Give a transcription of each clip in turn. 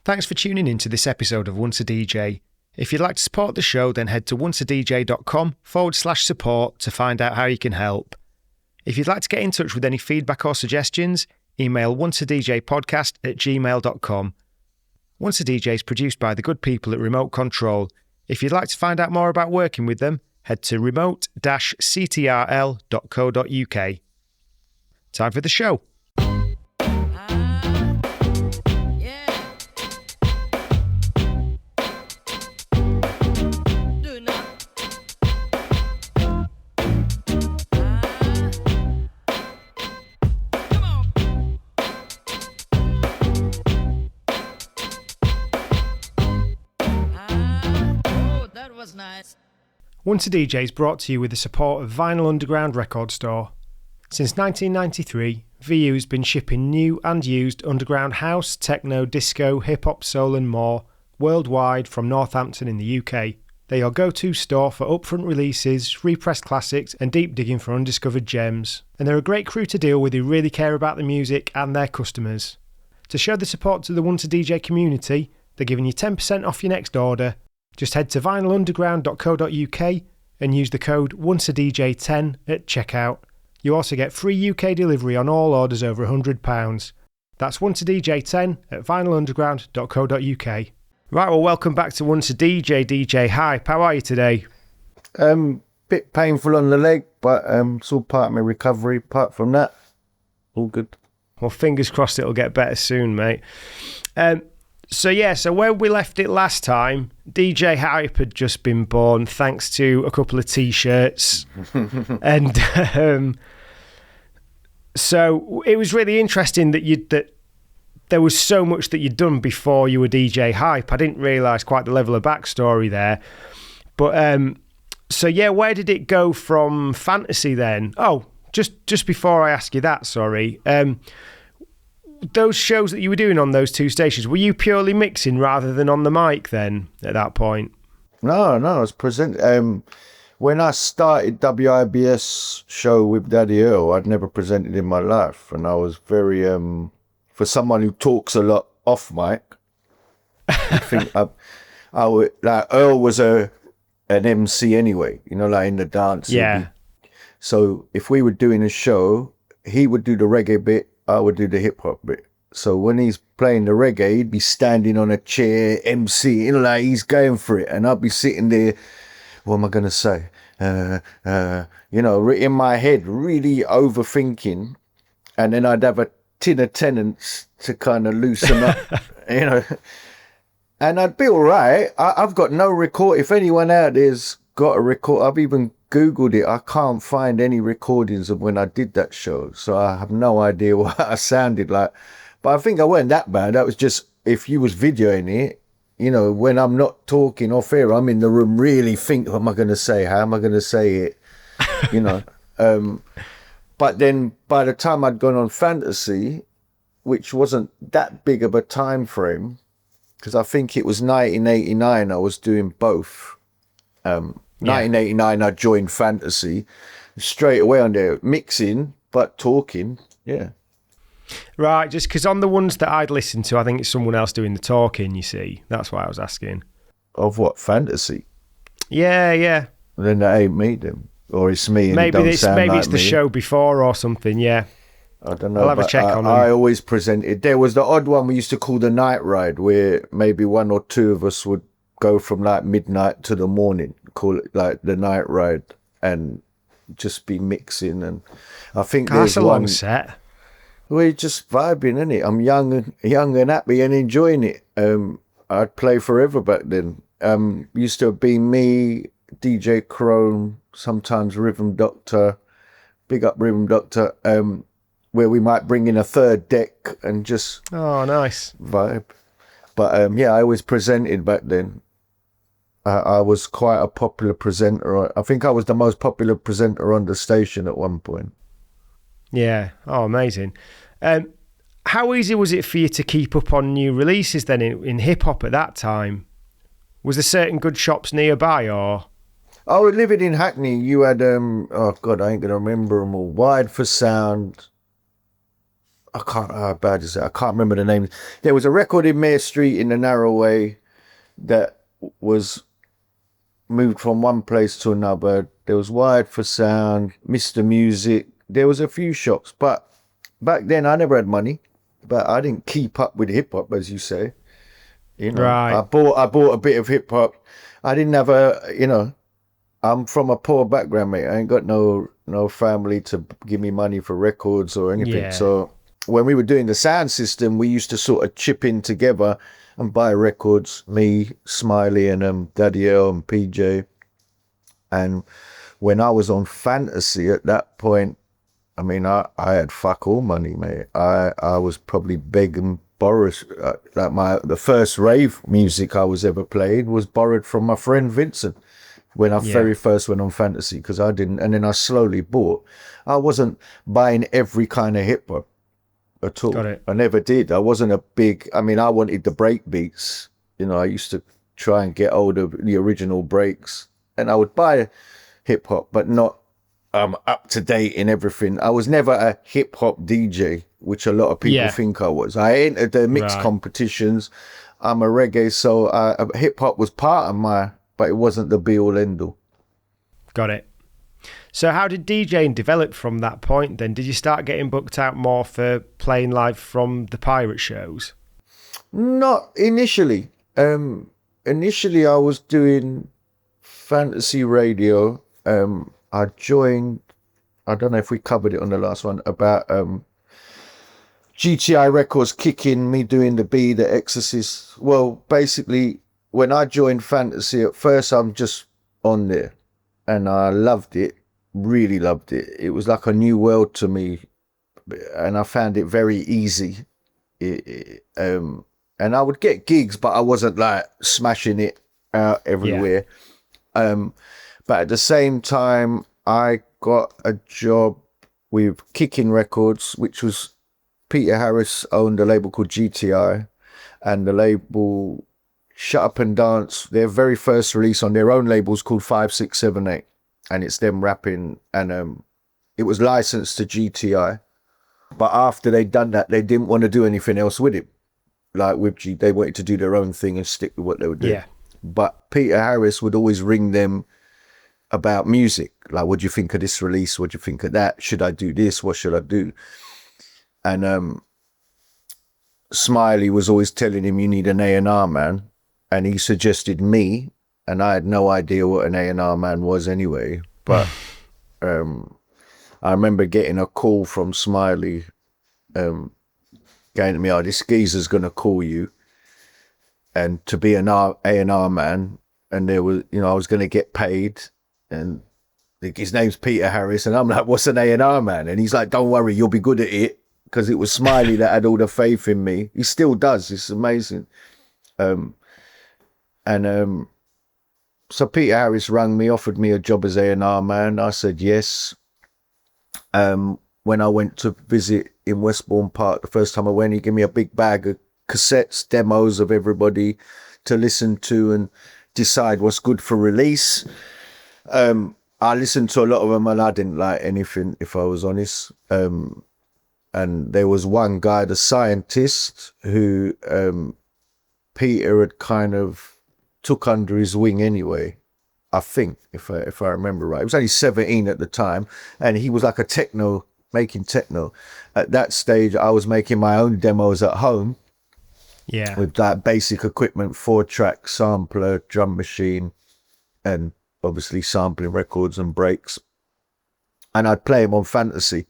Thanks for tuning in to this episode of Once a DJ. If you'd like to support the show, then head to onceadj.com/support to find out how you can help. If you'd like to get in touch with any feedback or suggestions, email onceadjpodcast@gmail.com. Once a DJ is produced by the good people at Remote Control. If you'd like to find out more about working with them, head to remote-ctrl.co.uk. Time for the show. Once a DJ is brought to you with the support of Vinyl Underground Record Store. Since 1993, VU has been shipping new and used underground house, techno, disco, hip-hop, soul and more worldwide from Northampton in the UK. They're your go-to store for upfront releases, repressed classics and deep digging for undiscovered gems. And they're a great crew to deal with who really care about the music and their customers. To show the support to the Once a DJ community, they're giving you 10% off your next order. Just head to vinylunderground.co.uk and use the code ONCEADJ10 at checkout. You also get free UK delivery on all orders over £100. That's ONCEADJ10 at vinylunderground.co.uk. Right, well, welcome back to Once a DJ, DJ Hype. How are you today? Bit painful on the leg, but it's all part of my recovery. Apart from that, all good. Well, fingers crossed it'll get better soon, mate. So where we left it last time, DJ Hype had just been born thanks to a couple of T-shirts. And so it was really interesting that there was so much that you'd done before you were DJ Hype. I didn't realise quite the level of backstory there. But where did it go from fantasy then? Oh, just before I ask you that, sorry. Those shows that you were doing on those two stations, were you purely mixing rather than on the mic then at that point? No, I was presenting. When I started WIBS show with Daddy Earl, I'd never presented in my life. And I was very, for someone who talks a lot off mic, I think I would, like, Earl was an MC anyway, like in the dance. Yeah. So if we were doing a show, he would do the reggae bit, I would do the hip hop bit. So when he's playing the reggae, he'd be standing on a chair, MC, like he's going for it. And I'd be sitting there, what am I going to say? In my head, really overthinking. And then I'd have a tin of Tennants to kind of loosen up, And I'd be all right. I've got no record. If anyone out there's got a record, I've even Googled it. I can't find any recordings of when I did that show, so I have no idea what I sounded like. But I think I wasn't that bad. That was just, if you was videoing it, when I'm not talking off air, I'm in the room really think, what am I going to say? How am I going to say it? But then by the time I'd gone on Fantasy, which wasn't that big of a time frame, because I think it was 1989 I was doing both. 1989 I joined Fantasy, straight away on there, mixing but talking. Yeah, right, just because on the ones that I'd listened to, I think it's someone else doing the talking, you see. That's why I was asking. Of what, Fantasy? Yeah. Then that ain't me then, or it's me and maybe it don't sound like it's the me. show before or something. Yeah, I don't know. I'll have a check on them. I always presented. There was the odd one we used to call the night ride, where maybe one or two of us would go from like midnight to the morning, call it like the night ride, and just be mixing. And I think that's there's a one long set. We're just vibing, innit? I'm young and happy and enjoying it. I'd play forever back then. Used to be me, DJ Chrome, sometimes Rhythm Doctor, big up Rhythm Doctor, where we might bring in a third deck and just nice vibe. But I always presented back then. I was quite a popular presenter. I think I was the most popular presenter on the station at one point. Yeah. Oh, amazing. How easy was it for you to keep up on new releases then in hip-hop at that time? Was there certain good shops nearby, or...? I was living in Hackney. You had, I ain't going to remember them all. Wide for Sound. I can't, how bad is it? I can't remember the name. There was a record in Mayor Street in the Narrow Way that was moved from one place to another. There was Wired for Sound, Mr. Music. There was a few shops, but back then I never had money, but I didn't keep up with hip hop, as you say. You know, Right. I bought a bit of hip hop. I didn't have I'm from a poor background, mate. I ain't got no family to give me money for records or anything. Yeah. So when we were doing the sound system, we used to sort of chip in together and buy records. Me, Smiley, and Daddy L and PJ. And when I was on Fantasy at that point, I mean, I had fuck all money, mate. I was probably begging borrows. The first rave music I was ever played was borrowed from my friend Vincent when I very first went on Fantasy, because I didn't, and then I slowly bought. I wasn't buying every kind of hip hop at all. Got it. I never did. I wasn't a big. I mean, I wanted the break beats. You know, I used to try and get hold of the original breaks, and I would buy hip hop, but not up to date in everything. I was never a hip hop DJ, which a lot of people think I was. I entered the mixed competitions. I'm a reggae, so hip hop was part of but it wasn't the be all end all. Got it. So how did DJing develop from that point then? Did you start getting booked out more for playing live from the pirate shows? Not initially. Initially I was doing Fantasy Radio. I joined, I don't know if we covered it on the last one, about GTI Records kicking me doing the The Exorcist. Well, basically, when I joined Fantasy, at first I'm just on there, and I loved it, really loved it. It was like a new world to me, and I found it very easy. And I would get gigs, but I wasn't like smashing it out everywhere. But at the same time, I got a job with Kicking Records, which was Peter Harris owned a label called GTI, and the label Shut Up and Dance, their very first release on their own label was called 5678, and it's them rapping, and it was licensed to GTI. But after they'd done that, they didn't want to do anything else with it. Like with they wanted to do their own thing and stick with what they were doing. Yeah. But Peter Harris would always ring them about music, like, what do you think of this release? What do you think of that? Should I do this? What should I do? And Smiley was always telling him, you need an A&R man, and he suggested me, and I had no idea what an A&R man was anyway. But I remember getting a call from Smiley, going to me, this geezer's gonna call you, and to be an A&R man, and there was, I was gonna get paid. And his name's Peter Harris, and I'm like, what's an A&R man? And he's like, don't worry, you'll be good at it, because it was Smiley that had all the faith in me. He still does. It's amazing. So Peter Harris rang me, offered me a job as A&R man. I said yes. When I went to visit in Westbourne Park, the first time I went, he gave me a big bag of cassettes, demos of everybody to listen to and decide what's good for release. I listened to a lot of them, and I didn't like anything, if I was honest. And there was one guy, the Scientist, who Peter had kind of took under his wing anyway, I think, if I remember right. He was only 17 at the time, and he was like making techno. At that stage, I was making my own demos at home. Yeah. With that basic equipment, 4-track sampler, drum machine, and obviously sampling records and breaks. And I'd play them on Fantasy,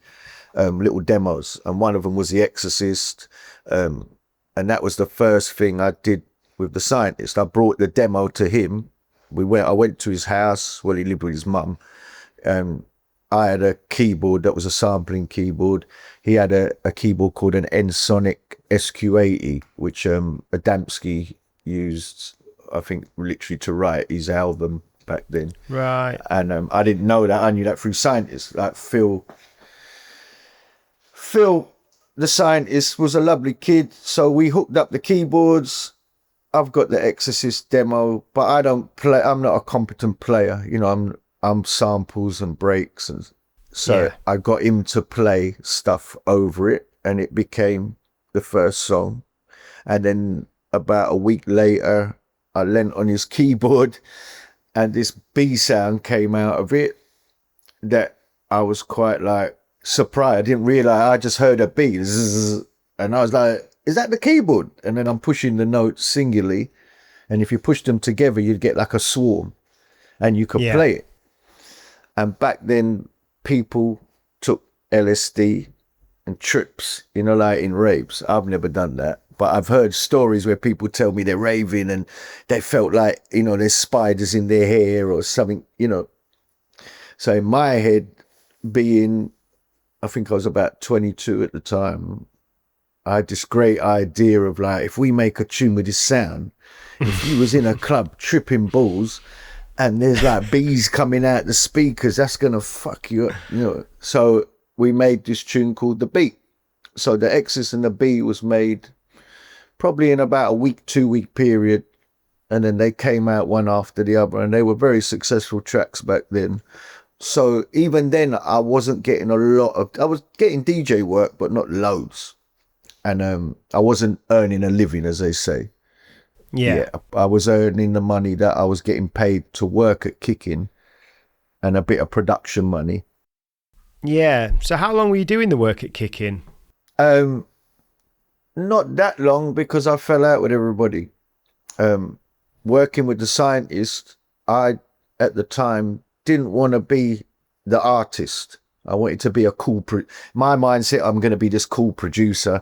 little demos. And one of them was The Exorcist. And that was the first thing I did with the Scientist. I brought the demo to him. I went to his house. Well, he lived with his mum. I had a keyboard that was a sampling keyboard. He had a keyboard called an N-Sonic SQ80, which Adamski used, I think, literally to write his album back then. Right. And I didn't know that. I knew that through Scientists. Like Phil, the Scientist, was a lovely kid. So we hooked up the keyboards. I've got the Exorcist demo, but I don't play. I'm not a competent player. I'm samples and breaks, and so I got him to play stuff over it. and it became the first song. And then about a week later, I leant on his keyboard and this B sound came out of it that I was quite like surprised. I didn't realize. I just heard a B, zzz, and I was like, is that the keyboard? And then I'm pushing the notes singularly, and if you push them together, you'd get like a swarm, and you could play it. And back then, people took LSD and trips, like in raves. I've never done that, but I've heard stories where people tell me they're raving and they felt like, there's spiders in their hair or something, So in my head, I think I was about 22 at the time, I had this great idea of like, if we make a tune with this sound, if you was in a club tripping balls and there's like bees coming out the speakers, that's going to fuck you up, So we made this tune called The Beat. So the Exorcist and The Beat was made probably in about a 2-week period. And then they came out one after the other, and they were very successful tracks back then. So even then I wasn't getting I was getting DJ work, but not loads. And I wasn't earning a living, as they say. Yeah, I was earning the money that I was getting paid to work at Kicking and a bit of production money. Yeah. So how long were you doing the work at Kicking? Not that long, because I fell out with everybody. Working with the scientist, I, at the time, didn't want to be the artist. I wanted to be a cool, my mindset, I'm going to be this cool producer,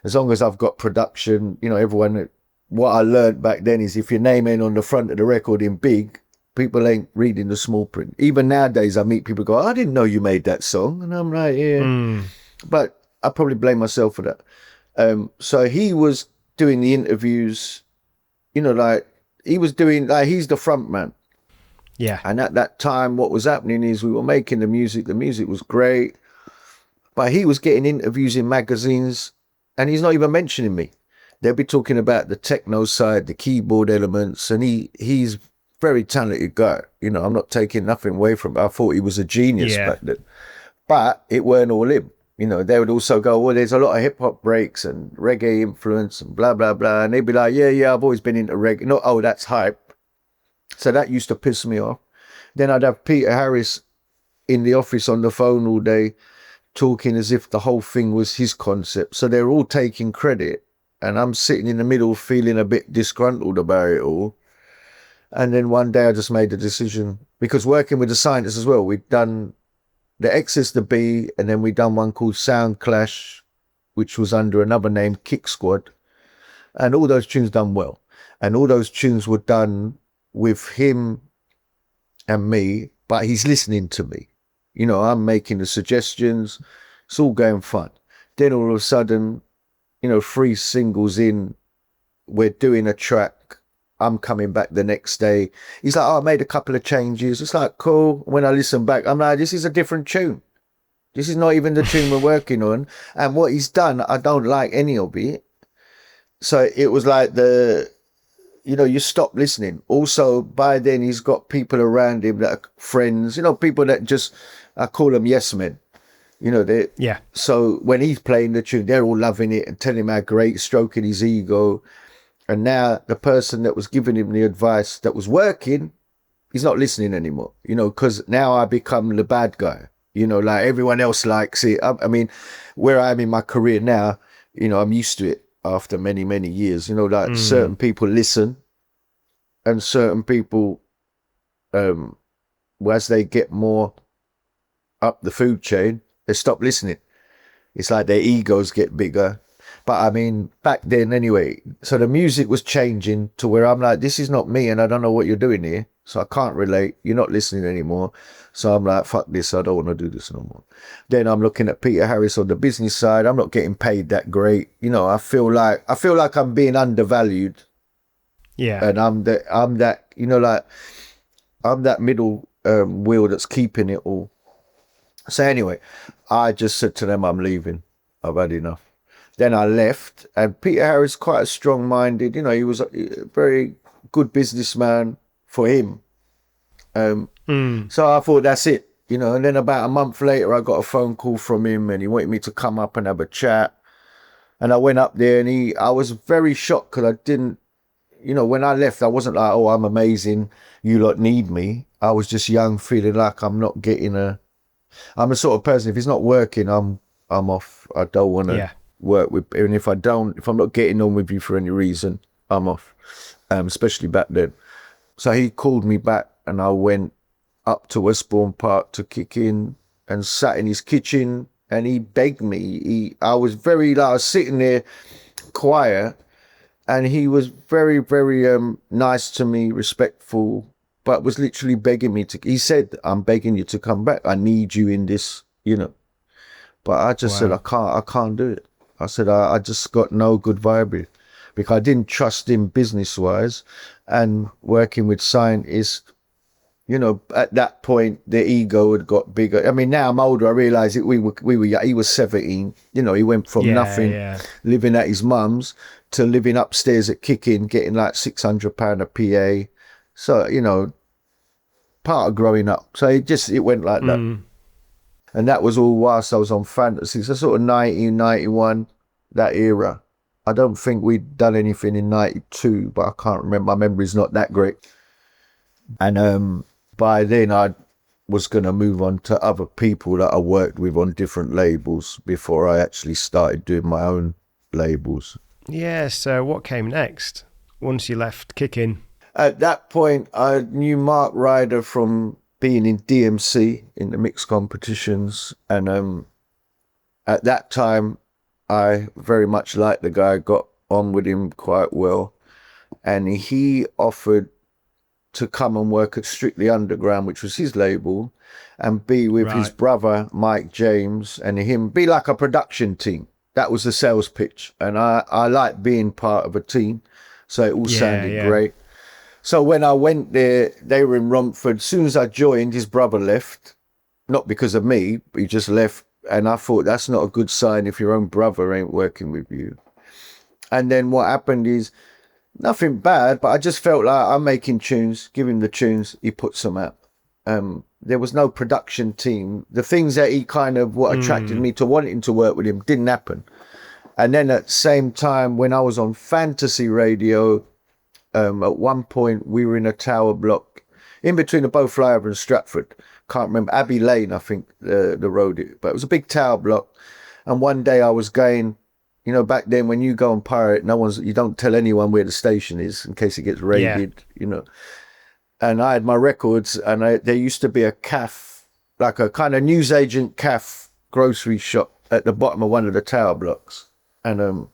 as long as I've got production, everyone, what I learned back then is if your name ain't on the front of the record in big, people ain't reading the small print. Even nowadays, I meet people go, I didn't know you made that song. And I'm like, yeah. But I probably blame myself for that. So he was doing the interviews, like he was doing, like he's the front man. Yeah. And at that time, what was happening is we were making the music. The music was great, but he was getting interviews in magazines and he's not even mentioning me. They'll be talking about the techno side, the keyboard elements, and he's very talented guy. I'm not taking nothing away from him. I thought he was a genius back then, but it weren't all him. They would also go, well, there's a lot of hip hop breaks and reggae influence and blah, blah, blah. And they'd be like, yeah, I've always been into reggae. No, oh, that's hype. So that used to piss me off. Then I'd have Peter Harris in the office on the phone all day talking as if the whole thing was his concept. So they're all taking credit. And I'm sitting in the middle feeling a bit disgruntled about it all. And then one day I just made a decision, because working with the scientists as well, we'd done the Exorcist, The Bee, and then we'd done one called Sound Clash, which was under another name, Kick Squad. And all those tunes done well. And all those tunes were done with him and me, but he's listening to me. I'm making the suggestions. It's all going fun. Then all of a sudden, 3 singles in, we're doing a track. I'm coming back the next day. He's like, I made a couple of changes. It's like, cool. When I listen back, I'm like, this is a different tune. This is not even the tune we're working on. And what he's done, I don't like any of it. So it was like you stop listening. Also, by then, he's got people around him that are friends, people that just, I call them yes men. So when he's playing the tune, they're all loving it and telling him how great, stroking his ego. And now the person that was giving him the advice that was working, he's not listening anymore, because now I become the bad guy, like everyone else likes it. I mean, where I am in my career now, I'm used to it after many, many years, certain people listen and certain people, as they get more up the food chain, they stop listening. It's like their egos get bigger. But I mean, back then anyway, so the music was changing to where I'm like, this is not me and I don't know what you're doing here. So I can't relate. You're not listening anymore. So I'm like, fuck this. I don't want to do this no more. Then I'm looking at Peter Harris on the business side. I'm not getting paid that great. I feel like I'm being undervalued. Yeah. And I'm that middle wheel that's keeping it all. So anyway, I just said to them, I'm leaving. I've had enough. Then I left, and Peter Harris, quite a strong-minded, he was a very good businessman for him. So I thought, that's it. you know. And then about a month later, I got a phone call from him, and he wanted me to come up and have a chat. And I went up there, and I was very shocked because I didn't, you know, when I left, I wasn't like, oh, I'm amazing, you lot need me. I was just young, feeling like I'm not getting I'm the sort of person, if it's not working, I'm off. I don't want to work with, and if I'm not getting on with you for any reason, I'm off. Especially back then. So he called me back, and I went up to Westbourne Park to kick in and sat in his kitchen, and he begged me. I was sitting there quiet, and he was very, very nice to me, respectful, but was literally begging me he said, I'm begging you to come back. I need you in this, you know. But I just said, I can't do it. I said, I just got no good vibe because I didn't trust him business-wise, and working with scientists, you know, at that point, the ego had got bigger. I mean, now I'm older, I realise it. He was 17, you know, he went from nothing, living at his mum's, to living upstairs at Kicking, getting like £600 a PA. So, you know, part of growing up. So it went like that. And that was all whilst I was on Fantasy. So sort of 1991, that era. I don't think we'd done anything in 92, but I can't remember. My memory's not that great. And by then I was going to move on to other people that I worked with on different labels before I actually started doing my own labels. Yeah, so what came next once you left Kicking? At that point, I knew Mark Ryder from being in DMC in the mixed competitions. And at that time, I very much liked the guy, got on with him quite well. And he offered to come and work at Strictly Underground, which was his label, and be with his brother, Mike James, and him, be like a production team. That was the sales pitch. And I liked being part of a team. So it all sounded great. So when I went there, they were in Romford. As soon as I joined, his brother left. Not because of me, but he just left. And I thought, that's not a good sign if your own brother ain't working with you. And then what happened is, nothing bad, but I just felt like I'm making tunes, give him the tunes, he puts them out. There was no production team. The things that he what attracted me to wanting to work with him didn't happen. And then at the same time, when I was on Fantasy Radio, at one point we were in a tower block in between the Bow Flyover and Stratford. Can't remember, Abbey Lane, I think, the road, but it was a big tower block. And one day I was going, you know, back then when you go on pirate, you don't tell anyone where the station is in case it gets raided, you know. And I had my records, and there used to be a caff, like a kind of newsagent caff grocery shop at the bottom of one of the tower blocks. And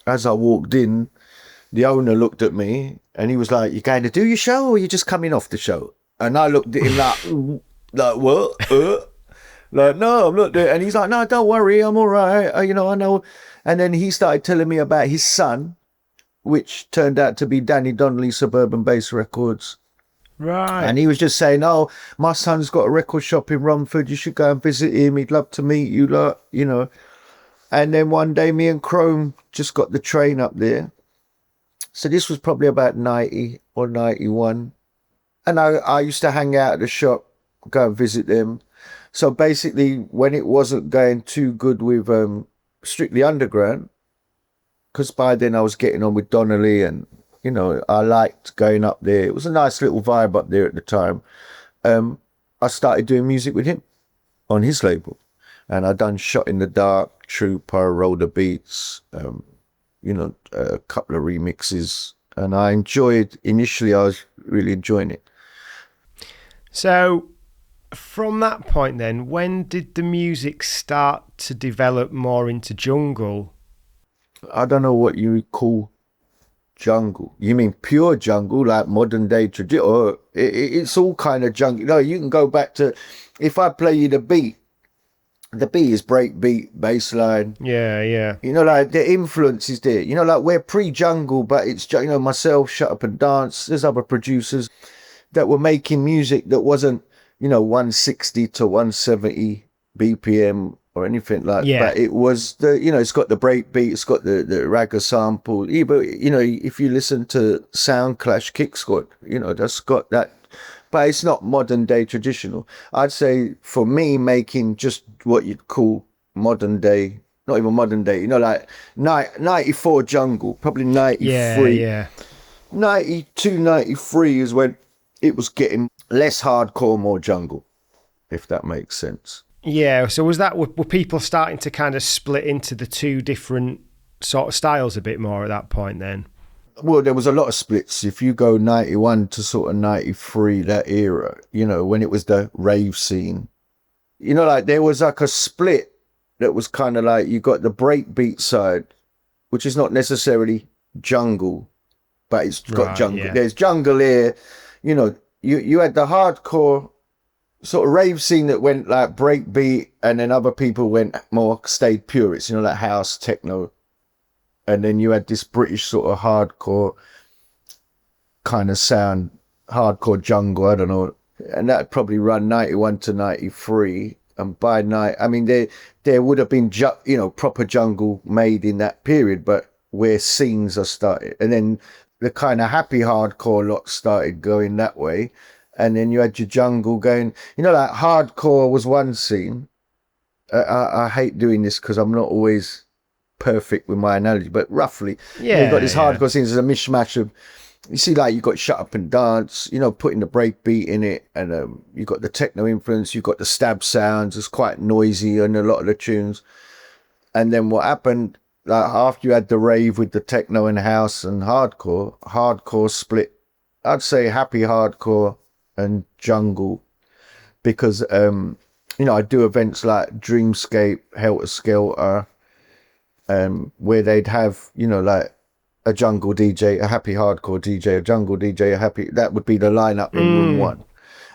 as I walked in, the owner looked at me and he was like, "You going to do your show or you just coming off the show?" And I looked at him like what? Like, no, I'm not doing it. And he's like, "No, don't worry, I'm all right. You know, I know." And then he started telling me about his son, which turned out to be Danny Donnelly, Suburban Bass Records. Right. And he was just saying, "Oh, my son's got a record shop in Romford. You should go and visit him. He'd love to meet you lot, you know." And then one day me and Chrome just got the train up there. So this was probably about 90 or 91. And I used to hang out at the shop, go and visit them. So basically, when it wasn't going too good with Strictly Underground, because by then I was getting on with Donnelly and, you know, I liked going up there. It was a nice little vibe up there at the time. I started doing music with him on his label. And I done Shot in the Dark, Trooper, Roller Beats, you know, a couple of remixes. And initially I was really enjoying it. So from that point then, when did the music start to develop more into jungle? I don't know what you call jungle. You mean pure jungle, like modern day tradition? Or it's all kind of jungle. No, you can go back to, if I play you the beat is break beat, bass line. Yeah. You know, like the influence is there. You know, like we're pre-jungle, but it's, you know, myself, Shut Up and Dance. There's other producers that were making music that wasn't, you know, 160 to 170 BPM or anything like that. But it was you know, it's got the break beat, it's got the ragga sample. But, you know, if you listen to Sound Clash Kick Squad, you know, that's got that but it's not modern day traditional. I'd say for me, making just what you'd call modern day, not even modern day, like 94 jungle, probably Yeah, 93, yeah. 92, 93 is when it was getting less hardcore, more jungle, if that makes sense. Yeah, so were people starting to kind of split into the two different sort of styles a bit more at that point then? Well, there was a lot of splits. If you go 91 to sort of 93, that era, when it was the rave scene, like there was like a split that was kind of like, you got the breakbeat side, which is not necessarily jungle, but it's got Right, jungle. yeah. There's jungle here, you had the hardcore sort of rave scene that went like breakbeat, and then other people stayed purists, like house, techno. And then you had this British sort of hardcore kind of sound, hardcore jungle, I don't know. And that probably run 91 to 93. And by night, I mean, there would have been, proper jungle made in that period, but where scenes are started. And then the kind of happy hardcore lot started going that way. And then you had your jungle going, like hardcore was one scene. I hate doing this because I'm not always perfect with my analogy, but roughly, Yeah, you've got this yeah. hardcore scenes as a mishmash of, you see, like you got Shut Up and Dance, putting the break beat in it, and you got the techno influence, you got the stab sounds. It's quite noisy on a lot of the tunes. And then what happened, like after you had the rave with the techno and house and hardcore split. I'd say happy hardcore and jungle, because I do events like Dreamscape, Helter Skelter, where they'd have, like a jungle DJ, a happy hardcore DJ, a jungle DJ, that would be the lineup in room one.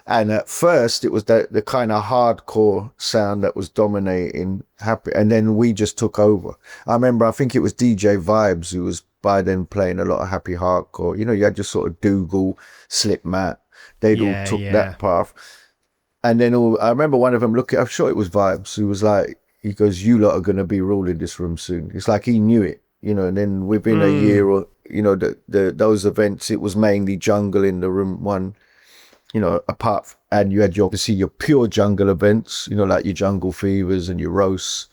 And at first it was the kind of hardcore sound that was dominating happy. And then we just took over. I think it was DJ Vibes who was by then playing a lot of happy hardcore. You had your sort of Dougal, Slipmat. They'd all took that path. And then I remember one of them I'm sure it was Vibes, who was like, he goes, "You lot are going to be ruling this room soon." It's like he knew it, and then within a year or, those events, it was mainly jungle in the room one, and you had obviously your pure jungle events, like your Jungle Fevers and your roasts,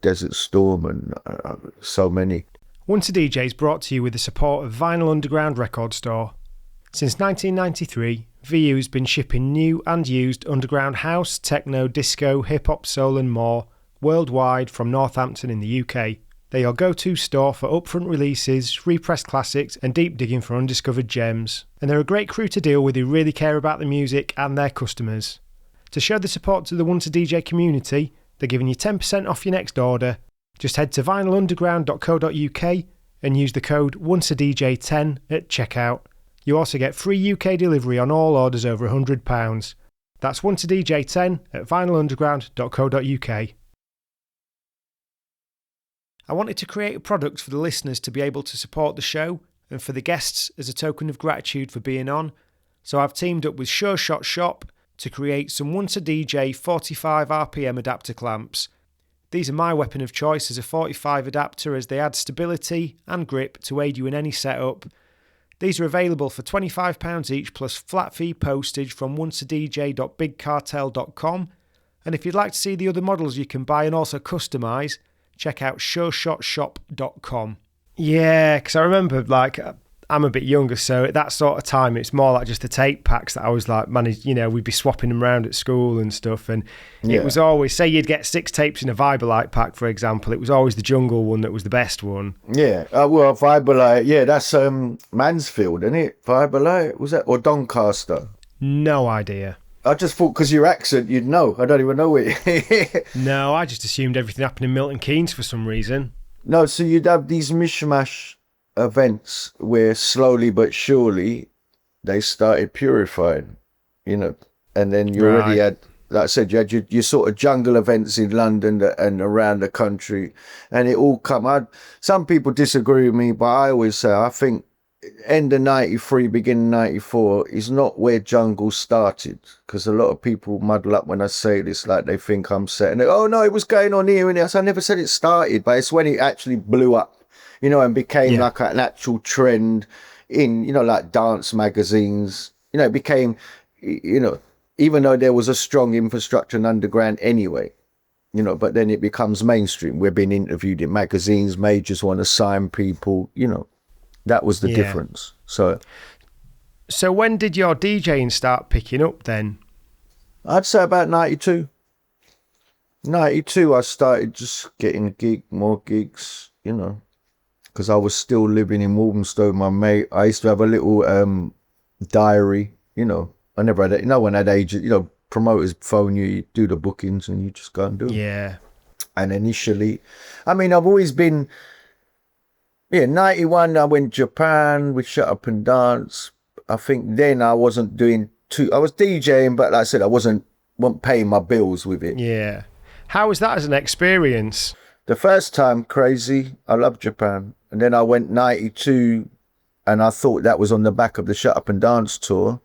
Desert Storm, and so many. Once a DJ is brought to you with the support of Vinyl Underground Record Store. Since 1993, VU has been shipping new and used underground house, techno, disco, hip-hop, soul and more worldwide from Northampton in the UK. They're your go-to store for upfront releases, repressed classics and deep digging for undiscovered gems. And they're a great crew to deal with who really care about the music and their customers. To show the support to the Once a DJ community, they're giving you 10% off your next order. Just head to vinylunderground.co.uk and use the code ONCEADJ10 at checkout. You also get free UK delivery on all orders over £100. That's ONCEADJ10 at vinylunderground.co.uk. I wanted to create a product for the listeners to be able to support the show and for the guests as a token of gratitude for being on, so I've teamed up with Sure Shot Shop to create some Once a DJ 45 RPM adapter clamps. These are my weapon of choice as a 45 adapter, as they add stability and grip to aid you in any setup. These are available for £25 each plus flat fee postage from onceadj.bigcartel.com, and if you'd like to see the other models you can buy and also customise, check out sureshotshop.com. Yeah, because I remember, I'm a bit younger, so at that sort of time, it's more like just the tape packs that I was we'd be swapping them around at school and stuff. And It was always, say you'd get 6 tapes in a Viberlite pack, for example, it was always the Jungle one that was the best one. Yeah, well, Viberlite, that's Mansfield, isn't it? Viberlite, was that? Or Doncaster? No idea. I just thought because your accent, you'd know. I don't even know it. No, I just assumed everything happened in Milton Keynes for some reason. No, so you'd have these mishmash events where slowly but surely they started purifying, and then you already had, like I said, you had your sort of jungle events in London and around the country, and it all come out. Some people disagree with me, but I always say I think end of 93, beginning 94 is not where jungle started, because a lot of people muddle up when I say this, like they think I'm saying, oh no, it was going on here and there. So I never said it started, but it's when it actually blew up, and became like an actual trend in, like dance magazines, it became, even though there was a strong infrastructure and underground anyway, but then it becomes mainstream. We're being interviewed in magazines, majors want to sign people, that was the difference. So when did your DJing start picking up then? I'd say about 92. 92, I started just getting more gigs, because I was still living in Walthamstow, my mate. I used to have a little diary, I never had it. No one had agents, promoters phone you, you do the bookings and you just go and do it. Yeah. And initially, I've always been, 91, I went Japan, we Shut Up and Dance. I think then I wasn't doing I was DJing, but like I said, I wasn't paying my bills with it. Yeah. How was that as an experience? The first time, crazy. I love Japan. And then I went 92 and I thought that was on the back of the Shut Up and Dance tour.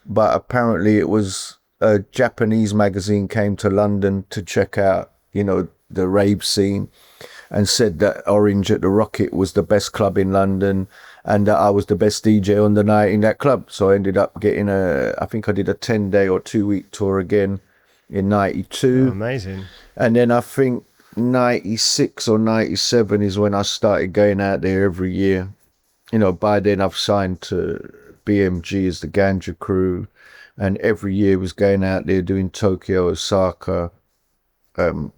But apparently it was a Japanese magazine came to London to check out, the rave scene and said that Orange at the Rocket was the best club in London and that I was the best DJ on the night in that club. So I ended up getting I think I did a 10-day or 2-week tour again in 92. Oh, amazing. And then I think 96 or 97 is when I started going out there every year. By then I've signed to BMG as the Ganja Crew, and every year was going out there doing Tokyo, Osaka,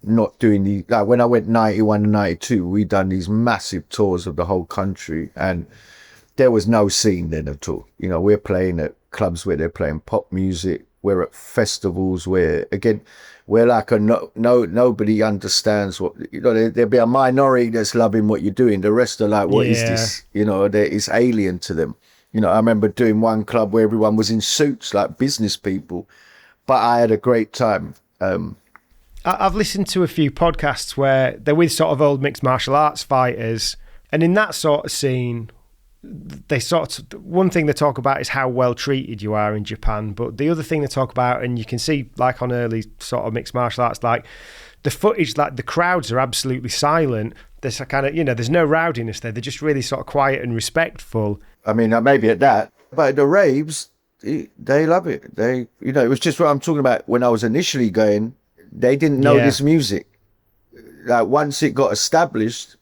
not doing like when I went 91 and 92, we done these massive tours of the whole country, and there was no scene then at all. We're playing at clubs where they're playing pop music. We're at festivals where, again, we're like nobody understands what, there'll be a minority that's loving what you're doing. The rest are like, what is this? It's alien to them. I remember doing one club where everyone was in suits, like business people, but I had a great time. I've listened to a few podcasts where they're with sort of old mixed martial arts fighters, and in that sort of scene, one thing they talk about is how well treated you are in Japan, but the other thing they talk about, and you can see like on early sort of mixed martial arts, like the footage, like the crowds are absolutely silent. There's a kind of, there's no rowdiness there. They're just really sort of quiet and respectful. Maybe at that, but the raves, they love it. It was just what I'm talking about when I was initially going. They didn't know this music. Like once it got established,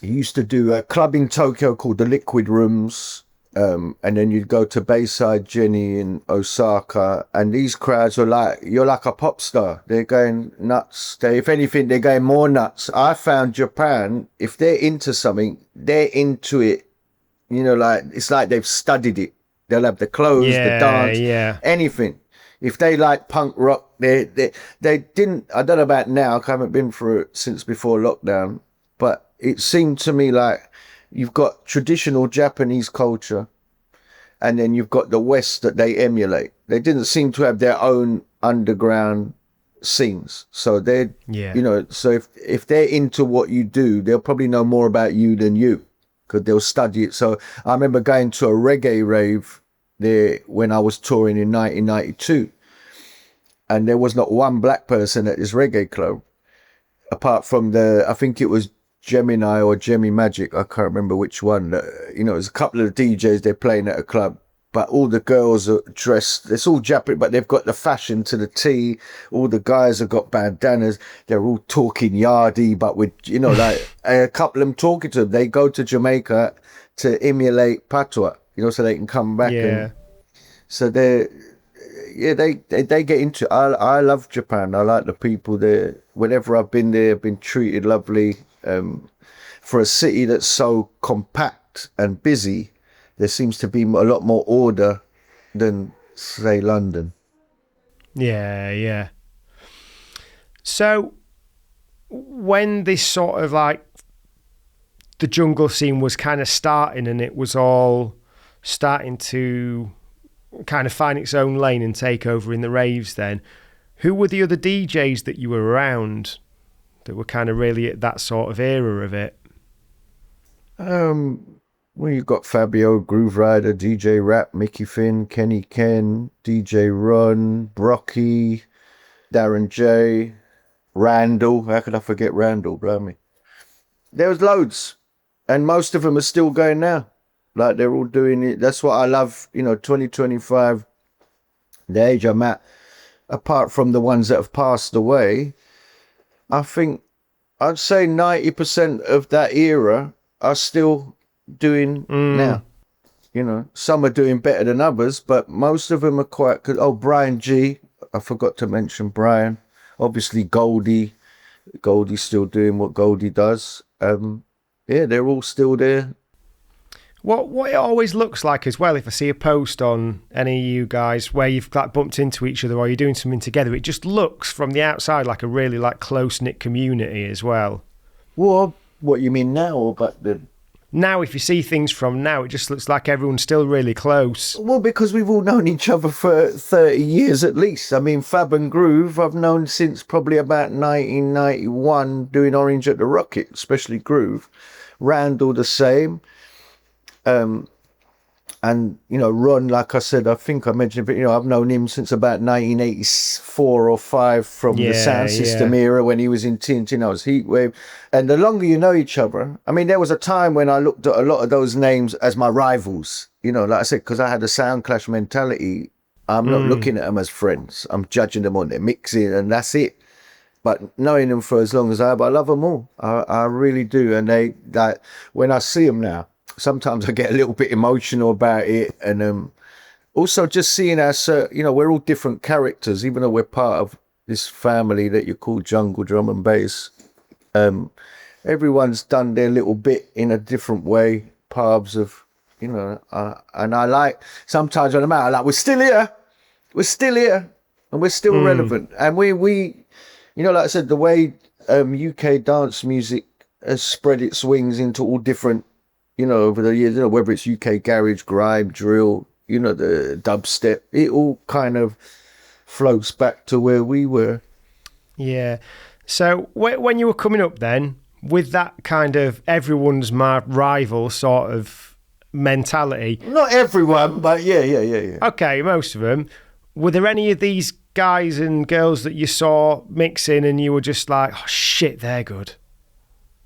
he used to do a club in Tokyo called the Liquid Rooms, and then you'd go to Bayside Jenny in Osaka, and these crowds are like, you're like a pop star. They're going nuts. If anything, they're going more nuts. I found Japan, if they're into something, they're into it. Like it's like they've studied it. They'll have the clothes, the dance, anything. If they like punk rock, they didn't. I don't know about now. I haven't been through it since before lockdown, but it seemed to me like you've got traditional Japanese culture, and then you've got the West that they emulate. They didn't seem to have their own underground scenes. So they're, so if they're into what you do, they'll probably know more about you than you, because they'll study it. So I remember going to a reggae rave there when I was touring in 1992, and there was not one black person at this reggae club, apart from I think it was Gemini or Jemmy Magic, I can't remember which one. There's a couple of DJs they're playing at a club, but all the girls are dressed, it's all Japanese, but they've got the fashion to the T. All the guys have got bandanas. They're all talking yardy, but with, like a couple of them talking to them. They go to Jamaica to emulate patois, so they can come back. And so they get into, I love Japan. I like the people there. Whenever I've been there, I've been treated lovely. For a city that's so compact and busy, there seems to be a lot more order than, say, London. Yeah. So when this sort of like the jungle scene was kind of starting and it was all starting to kind of find its own lane and take over in the raves, then who were the other DJs that you were around that were kind of really at that sort of era of it? Well, you've got Fabio, Groove Rider, DJ Rap, Mickey Finn, Kenny Ken, DJ Ron, Brocky, Darren J, Randall. How could I forget Randall? Blimey. There was loads, and most of them are still going now. Like they're all doing it. That's what I love, 2025, the age I'm at, apart from the ones that have passed away, I think I'd say 90% of that era are still doing now. Some are doing better than others, but most of them are quite good. Oh, Brian G. I forgot to mention Brian. Obviously, Goldie. Goldie's still doing what Goldie does. Yeah, they're all still there. What it always looks like as well, if I see a post on any of you guys where you've like bumped into each other or you're doing something together, it just looks from the outside like a really like close-knit community as well. Well, what you mean now or back then? Now, if you see things from now, it just looks like everyone's still really close. Well, because we've all known each other for 30 years at least. I mean, Fab and Groove, I've known since probably about 1991 doing Orange at the Rocket, especially Groove. Randall the same. And, Ron, like I said, I think I mentioned it, I've known him since about 1984 or 5 from the Sound System era when he was in TNT, I was Heatwave. And the longer you know each other, I mean, there was a time when I looked at a lot of those names as my rivals, like I said, because I had a Sound Clash mentality. I'm not looking at them as friends. I'm judging them on their mixing and that's it. But knowing them for as long as I love them all. I really do. And they, like, when I see them now, sometimes I get a little bit emotional about it. And also just seeing us, we're all different characters, even though we're part of this family that you call Jungle Drum and Bass. Everyone's done their little bit in a different way, paths of, and I like, sometimes when I'm out, I like, we're still here, and we're still relevant. And we, like I said, the way UK dance music has spread its wings into all different, over the years, whether it's UK garage, grime, drill, the dubstep, it all kind of floats back to where we were. Yeah. So when you were coming up then, with that kind of everyone's my rival sort of mentality. Not everyone, but yeah. Okay, most of them. Were there any of these guys and girls that you saw mixing and you were just like, oh shit, they're good?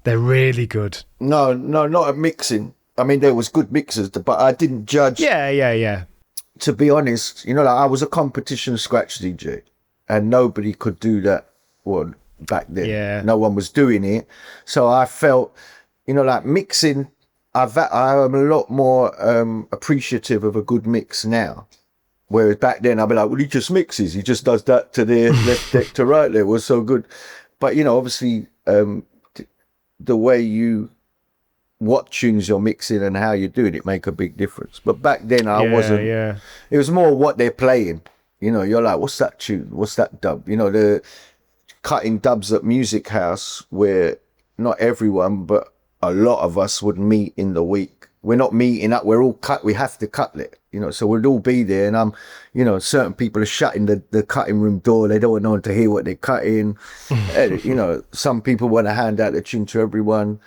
They're really good. No, not at mixing. I mean, there was good mixers, but I didn't judge. Yeah. To be honest, like I was a competition scratch DJ, and nobody could do that one back then. Yeah. No one was doing it, so I felt, like mixing. I am a lot more appreciative of a good mix now. Whereas back then I'd be like, well, he just mixes. He just does that to the left deck to right there. It was so good, but obviously. The way what tunes you're mixing and how you're doing it make a big difference. But back then I wasn't. Yeah. It was more what they're playing. You're like, what's that tune? What's that dub? The cutting dubs at Music House where not everyone, but a lot of us would meet in the week. We're not meeting up. We're all cut. We have to cut it. So we'd all be there. And I'm, certain people are shutting the cutting room door. They don't want no one to hear what they're cutting. Some people want to hand out the tune to everyone.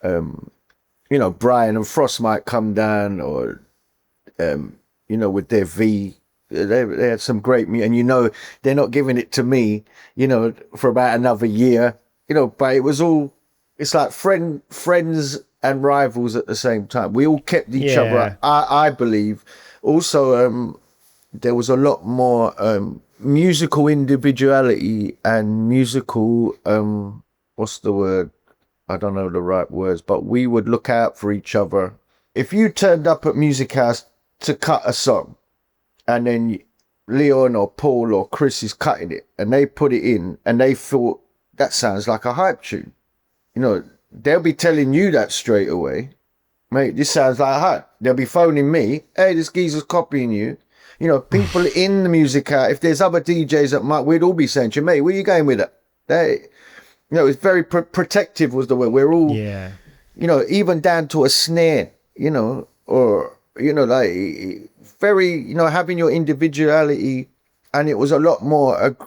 Brian and Frost might come down or, with their V. They had some great music. And, they're not giving it to me, for about another year. But it was all, it's like friends and rivals at the same time. We all kept each other, I believe. Also, there was a lot more musical individuality and musical, what's the word? I don't know the right words, but we would look out for each other. If you turned up at Music House to cut a song, and then Leon or Paul or Chris is cutting it, and they put it in, and they thought, that sounds like a hype tune. They'll be telling you that straight away. Mate, this sounds like a hype. They'll be phoning me, hey, this geezer's copying you. People in the music house, if there's other DJs that might, we'd all be saying to you, mate, where are you going with it? It's very protective was the word. We're all, even down to a snare, or, like very, having your individuality. And it was a lot more,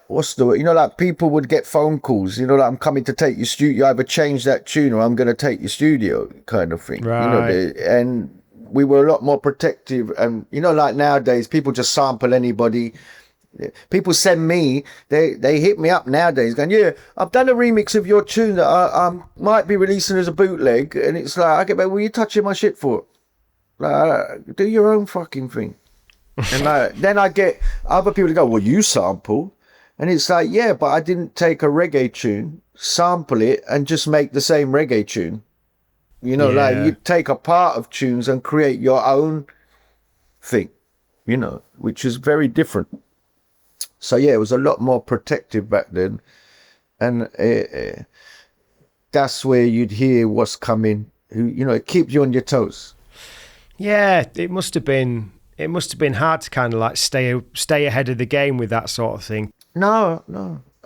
what's the word? Like people would get phone calls, like I'm coming to take your studio. You either change that tune or I'm going to take your studio kind of thing. Right. And we were a lot more protective. And, like nowadays, people just sample anybody. People send me, they hit me up nowadays going, yeah, I've done a remix of your tune that I might be releasing as a bootleg. And it's like, I get back, what are you touching my shit for? Like, do your own fucking thing. And then I get other people to go, well, you sample. And it's like, yeah, but I didn't take a reggae tune, sample it, and just make the same reggae tune. You know, like you take a part of tunes and create your own thing, you know, which is very different. So, yeah, it was a lot more protective back then. And that's where you'd hear what's coming. You know, it keeps you on your toes. Yeah, it must have been hard to kind of like stay ahead of the game with that sort of thing. No.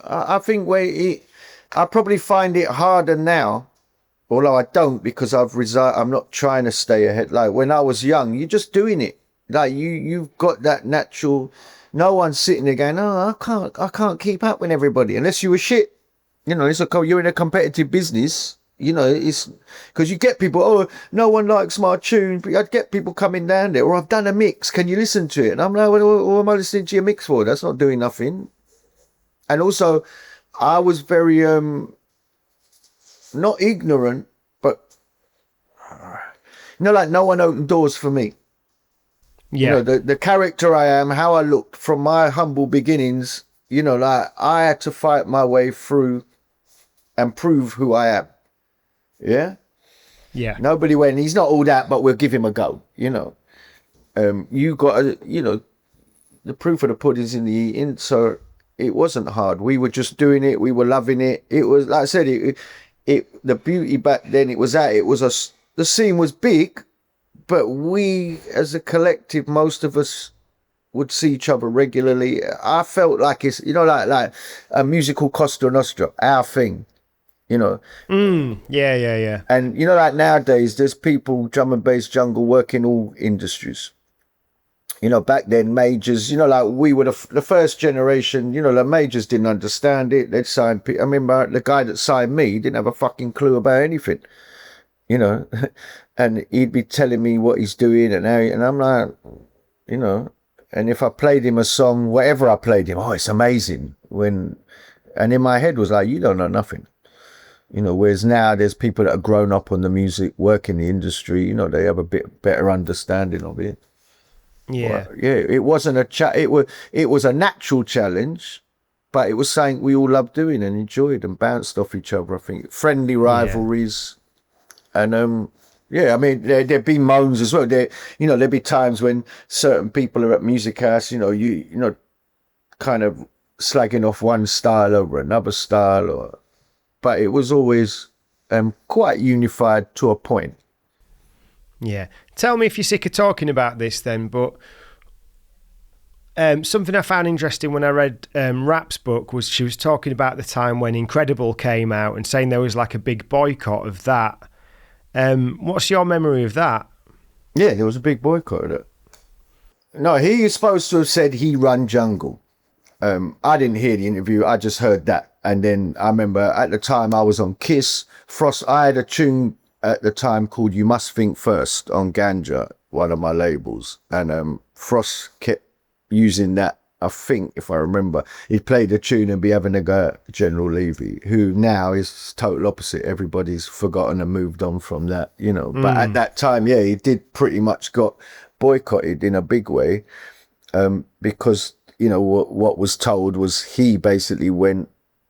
I think I probably find it harder now, although I don't, because I'm not trying to stay ahead. Like when I was young, you're just doing it. Like you've got that natural. No one's sitting there going, "Oh, I can't keep up with everybody," unless you were shit. You know, you're in a competitive business. You know, it's because you get people, oh, no one likes my tune, but I'd get people coming down there, or I've done a mix, can you listen to it? And I'm like, what am I listening to your mix for? That's not doing nothing. And also, I was very, not ignorant, but, you know, like no one opened doors for me. Yeah. You know, the character I am, how I looked from my humble beginnings, you know, like I had to fight my way through and prove who I am. Yeah. Nobody went, he's not all that, but we'll give him a go. You know, you got to, you know, the proof of the pudding's in the eating. So it wasn't hard. We were just doing it. We were loving it. It was, like I said, the beauty back then. The scene was big, but we as a collective, most of us would see each other regularly. I felt like it's, you know, like a musical Costa Nostra, our thing. You know, yeah. And you know, like nowadays, there's people drum and bass jungle work in all industries. You know, back then, majors. You know, like we were the first generation. You know, the majors didn't understand it. They'd sign. I remember the guy that signed me didn't have a fucking clue about anything. You know, and he'd be telling me what he's doing and how. And I'm like, you know, and if I played him a song, whatever I played him, oh, it's amazing. And in my head was like, you don't know nothing. You know, whereas now there's people that are grown up on the music, work in the industry, you know, they have a bit better understanding of it. Yeah. But, yeah, it wasn't it was a natural challenge, but it was something we all loved doing and enjoyed and bounced off each other, I think. Friendly rivalries. Yeah. And, yeah, I mean, there'd be moans as well. There'd be times when certain people are at Music House, you know, kind of slagging off one style over another style but it was always quite unified to a point. Yeah. Tell me if you're sick of talking about this then, but something I found interesting when I read Rap's book was she was talking about the time when Incredible came out and saying there was like a big boycott of that. What's your memory of that? Yeah, there was a big boycott of it. No, he is supposed to have said he run jungle. I didn't hear the interview. I just heard that. And then I remember at the time I was on Kiss. I had a tune at the time called You Must Think First on Ganja, one of my labels. And Frost kept using that, I think, if I remember. He'd play the tune and be having a go at General Levy, who now is total opposite. Everybody's forgotten and moved on from that, you know. But at that time, yeah, he did pretty much got boycotted in a big way because, you know, what was told was he basically went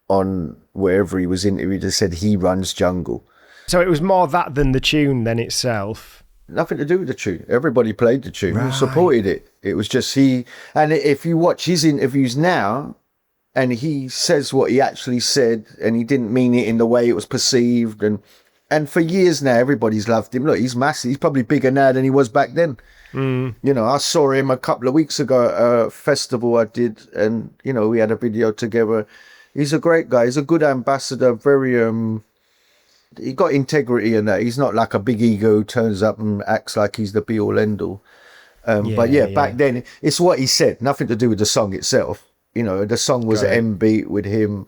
on wherever he was interviewed and said he runs jungle. So it was more that than the tune then itself? Nothing to do with the tune. Everybody played the tune, right. Supported it. It was just he. And if you watch his interviews now, and he says what he actually said, and he didn't mean it in the way it was perceived. And for years now, everybody's loved him. Look, he's massive. He's probably bigger now than he was back then. You know, I saw him a couple of weeks ago at a festival I did, and, you know, we had a video together. He's a great guy. He's a good ambassador. Very, he got integrity in that. He's not like a big ego who turns up and acts like he's the be all end all. But yeah, back then, it's what he said. Nothing to do with the song itself. You know, the song was an M beat with him,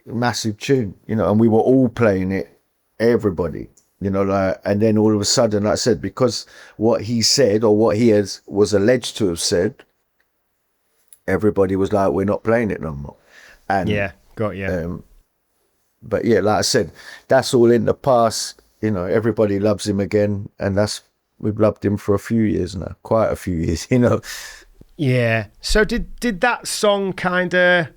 massive tune, you know, and we were all playing it, everybody, you know, like, and then all of a sudden, like I said, because what he said or what he was alleged to have said, everybody was like, we're not playing it no more. And Yeah, got you. but yeah, like I said, that's all in the past. You know, everybody loves him again, and we've loved him for a few years now, quite a few years. You know. Yeah. So did that song kind of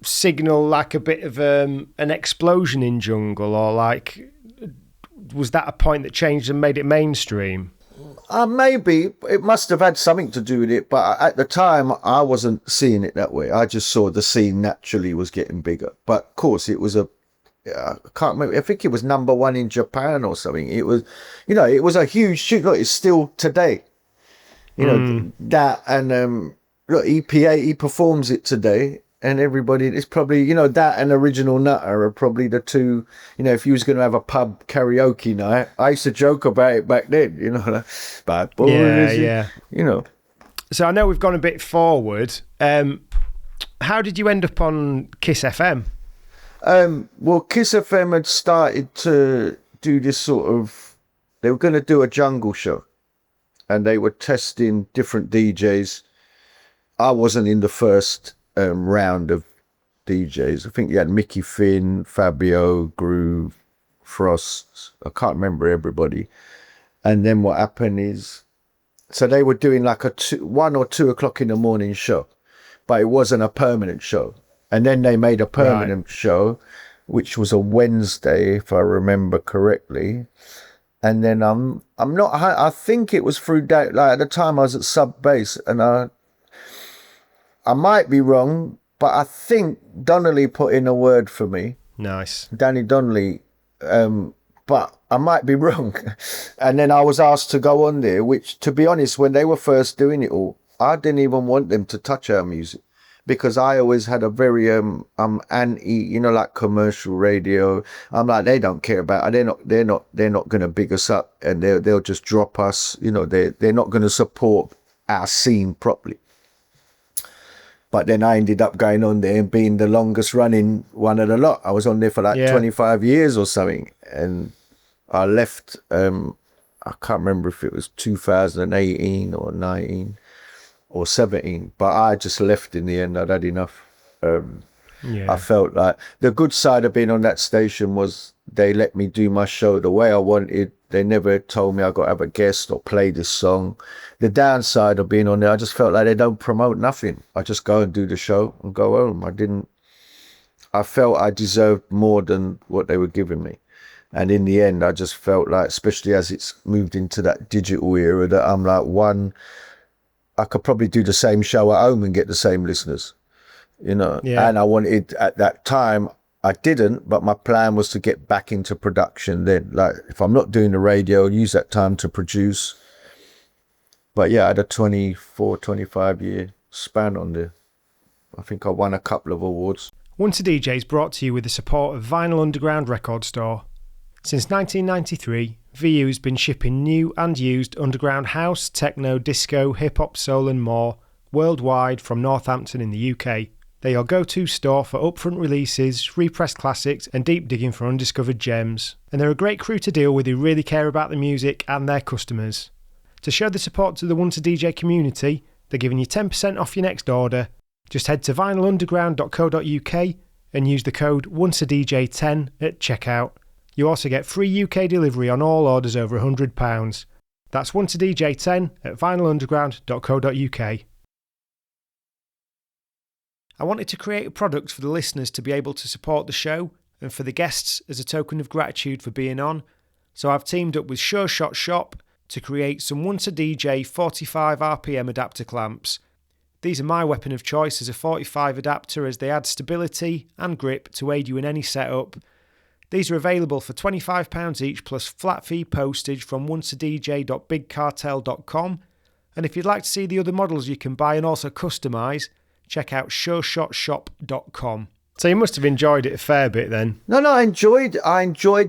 signal like a bit of an explosion in jungle, or like was that a point that changed and made it mainstream? Maybe it must have had something to do with it, but at the time I wasn't seeing it that way. I just saw the scene naturally was getting bigger. But of course, it was I can't remember. I think it was number one in Japan or something. It was, you know, it was a huge shoot. Look, it's still today. You know that, and look, he performs it today, and everybody. It's probably, you know, that and Original Nutter are probably the two. You know, if you was going to have a pub karaoke night, I used to joke about it back then. You know, like, bad boys. Yeah. You know. So I know we've gone a bit forward. How did you end up on Kiss FM? Well, Kiss FM had started to do this sort of. They were going to do a jungle show, and they were testing different DJs. I wasn't in the first round of DJs. I think you had Mickey Finn, Fabio, Groove, Frost. I can't remember everybody. And then what happened is, so they were doing like a 1 or 2 o'clock in the morning show, but it wasn't a permanent show. And then they made a permanent show, which was a Wednesday, if I remember correctly. And then I think it was through that, like at the time I was at Sub Bass, and I might be wrong, but I think Donnelly put in a word for me. Nice. Danny Donnelly, but I might be wrong. And then I was asked to go on there, which, to be honest, when they were first doing it all, I didn't even want them to touch our music, because I always had a very anti, you know, like commercial radio. I'm like, they don't care about it. They're not going to big us up, and they'll just drop us. You know, they're not going to support our scene properly. But then I ended up going on there and being the longest running one of the lot. I was on there for like 25 years or something. And I left, I can't remember if it was 2018 or 19 or 17, but I just left in the end. I'd had enough. I felt like the good side of being on that station was they let me do my show the way I wanted. They never told me I got to have a guest or play this song. The downside of being on there, I just felt like they don't promote nothing. I just go and do the show and go home. I felt I deserved more than what they were giving me. And in the end, I just felt like, especially as it's moved into that digital era, that I'm like, I could probably do the same show at home and get the same listeners, you know. And I wanted, at that time, I didn't, but my plan was to get back into production then. Like, if I'm not doing the radio, use that time to produce. But yeah, I had a 25 year span on there. I think I won a couple of awards. Once a DJ is brought to you with the support of Vinyl Underground Record Store. Since 1993, VU has been shipping new and used underground house, techno, disco, hip-hop, soul and more worldwide from Northampton in the UK. They are go-to store for upfront releases, repressed classics and deep digging for undiscovered gems. And they're a great crew to deal with who really care about the music and their customers. To show the support to the Once a DJ community, they're giving you 10% off your next order. Just head to vinylunderground.co.uk and use the code ONCEADJ10 at checkout. You also get free UK delivery on all orders over £100. That's ONCEADJ10 at vinylunderground.co.uk. I wanted to create a product for the listeners to be able to support the show and for the guests as a token of gratitude for being on, so I've teamed up with Sure Shot Shop to create some Once a DJ 45 RPM adapter clamps. These are my weapon of choice as a 45 adapter, as they add stability and grip to aid you in any setup. These are available for £25 each plus flat fee postage from onceadj.bigcartel.com, and if you'd like to see the other models you can buy and also customise, check out sureshotshop.com. So you must have enjoyed it a fair bit then. No, I enjoyed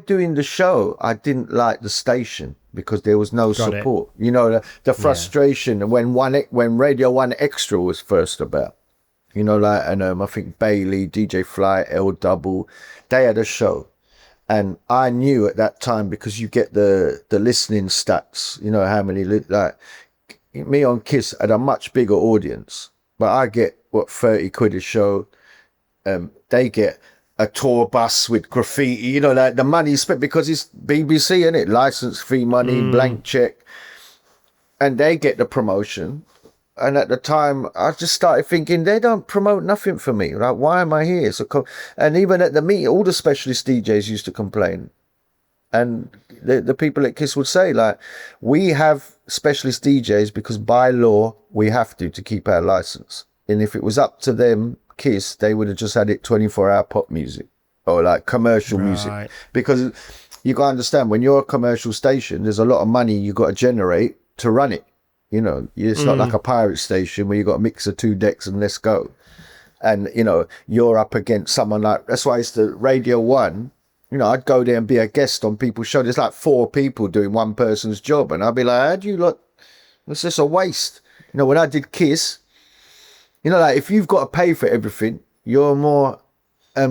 doing the show. I didn't like the station because there was no support. You know, the frustration when Radio 1 Extra was first about. You know, like, and I think Bailey, DJ Fly, L Double, they had a show. And I knew at that time, because you get the listening stats, you know, how many, like, me on Kiss had a much bigger audience. But I get what, 30 quid a show. They get a tour bus with graffiti, you know, like the money spent because it's BBC, isn't it? License fee money, blank check. And they get the promotion. And at the time, I just started thinking, they don't promote nothing for me. Like, why am I here? And even at the meet, all the specialist DJs used to complain. And the people at KISS would say, like, we have specialist DJs because by law, we have to keep our license. And if it was up to them, KISS, they would have just had it 24-hour pop music or like commercial music. Because you got to understand, when you're a commercial station, there's a lot of money you got to generate to run it. You know, it's not like a pirate station where you got to mix 2 decks and let's go. And, you know, you're up against someone like, that's why it's the Radio 1. You know, I'd go there and be a guest on people's show. There's like 4 people doing one person's job. And I'd be like, how do you look? It's just a waste. You know, when I did KISS, you know, like if you've got to pay for everything, you're more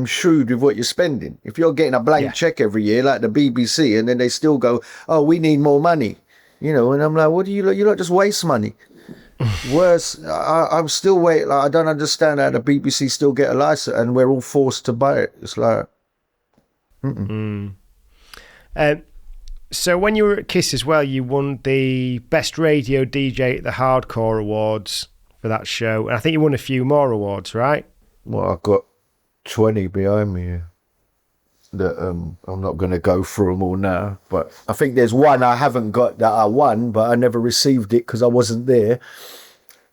shrewd with what you're spending. If you're getting a blank check every year, like the BBC, and then they still go, oh, we need more money. You know, and I'm like, what do you look? You lot just waste money. Worse, I'm still waiting. Like, I don't understand how the BBC still get a license and we're all forced to buy it. It's like, so when you were at KISS as well, you won the Best Radio DJ at the Hardcore Awards for that show. And I think you won a few more awards, right? Well, I've got 20 behind me that I'm not going to go through them all now. But I think there's one I haven't got that I won, but I never received it because I wasn't there.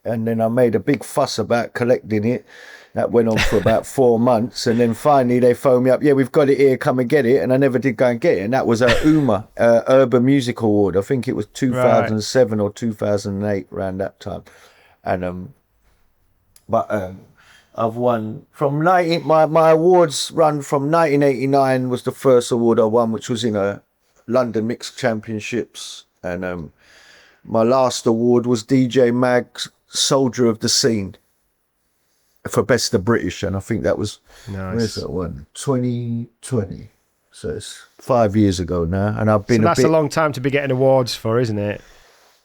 And then I made a big fuss about collecting it. That went on for about 4 months. And then finally they phoned me up. Yeah, we've got it here. Come and get it. And I never did go and get it. And that was a UMA, Urban Music Award. I think it was 2007 or 2008, around that time. And, I've won from my awards run from 1989 was the first award I won, which was in a London Mixed Championships. And my last award was DJ Mag's Soldier of the Scene for Best of British, and I think that was where's that one? 2020. So it's 5 years ago now, and I've been. So that's a long time to be getting awards for, isn't it?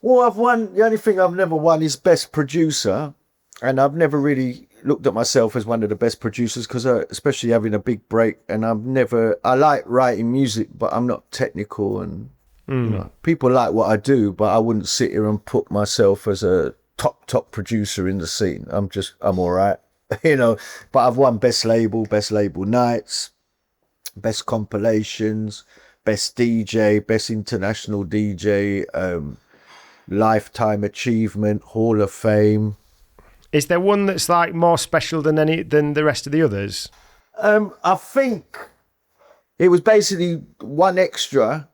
Well, I've won. The only thing I've never won is Best Producer, and I've never really looked at myself as one of the best producers because, especially having a big break, and I like writing music, but I'm not technical, and you know, people like what I do, but I wouldn't sit here and put myself as a top producer in the scene. I'm all right. You know, but I've won best label nights, best compilations, best DJ, best international DJ, lifetime achievement, Hall of Fame. Is there one that's like more special than the rest of the others? I think it was basically one extra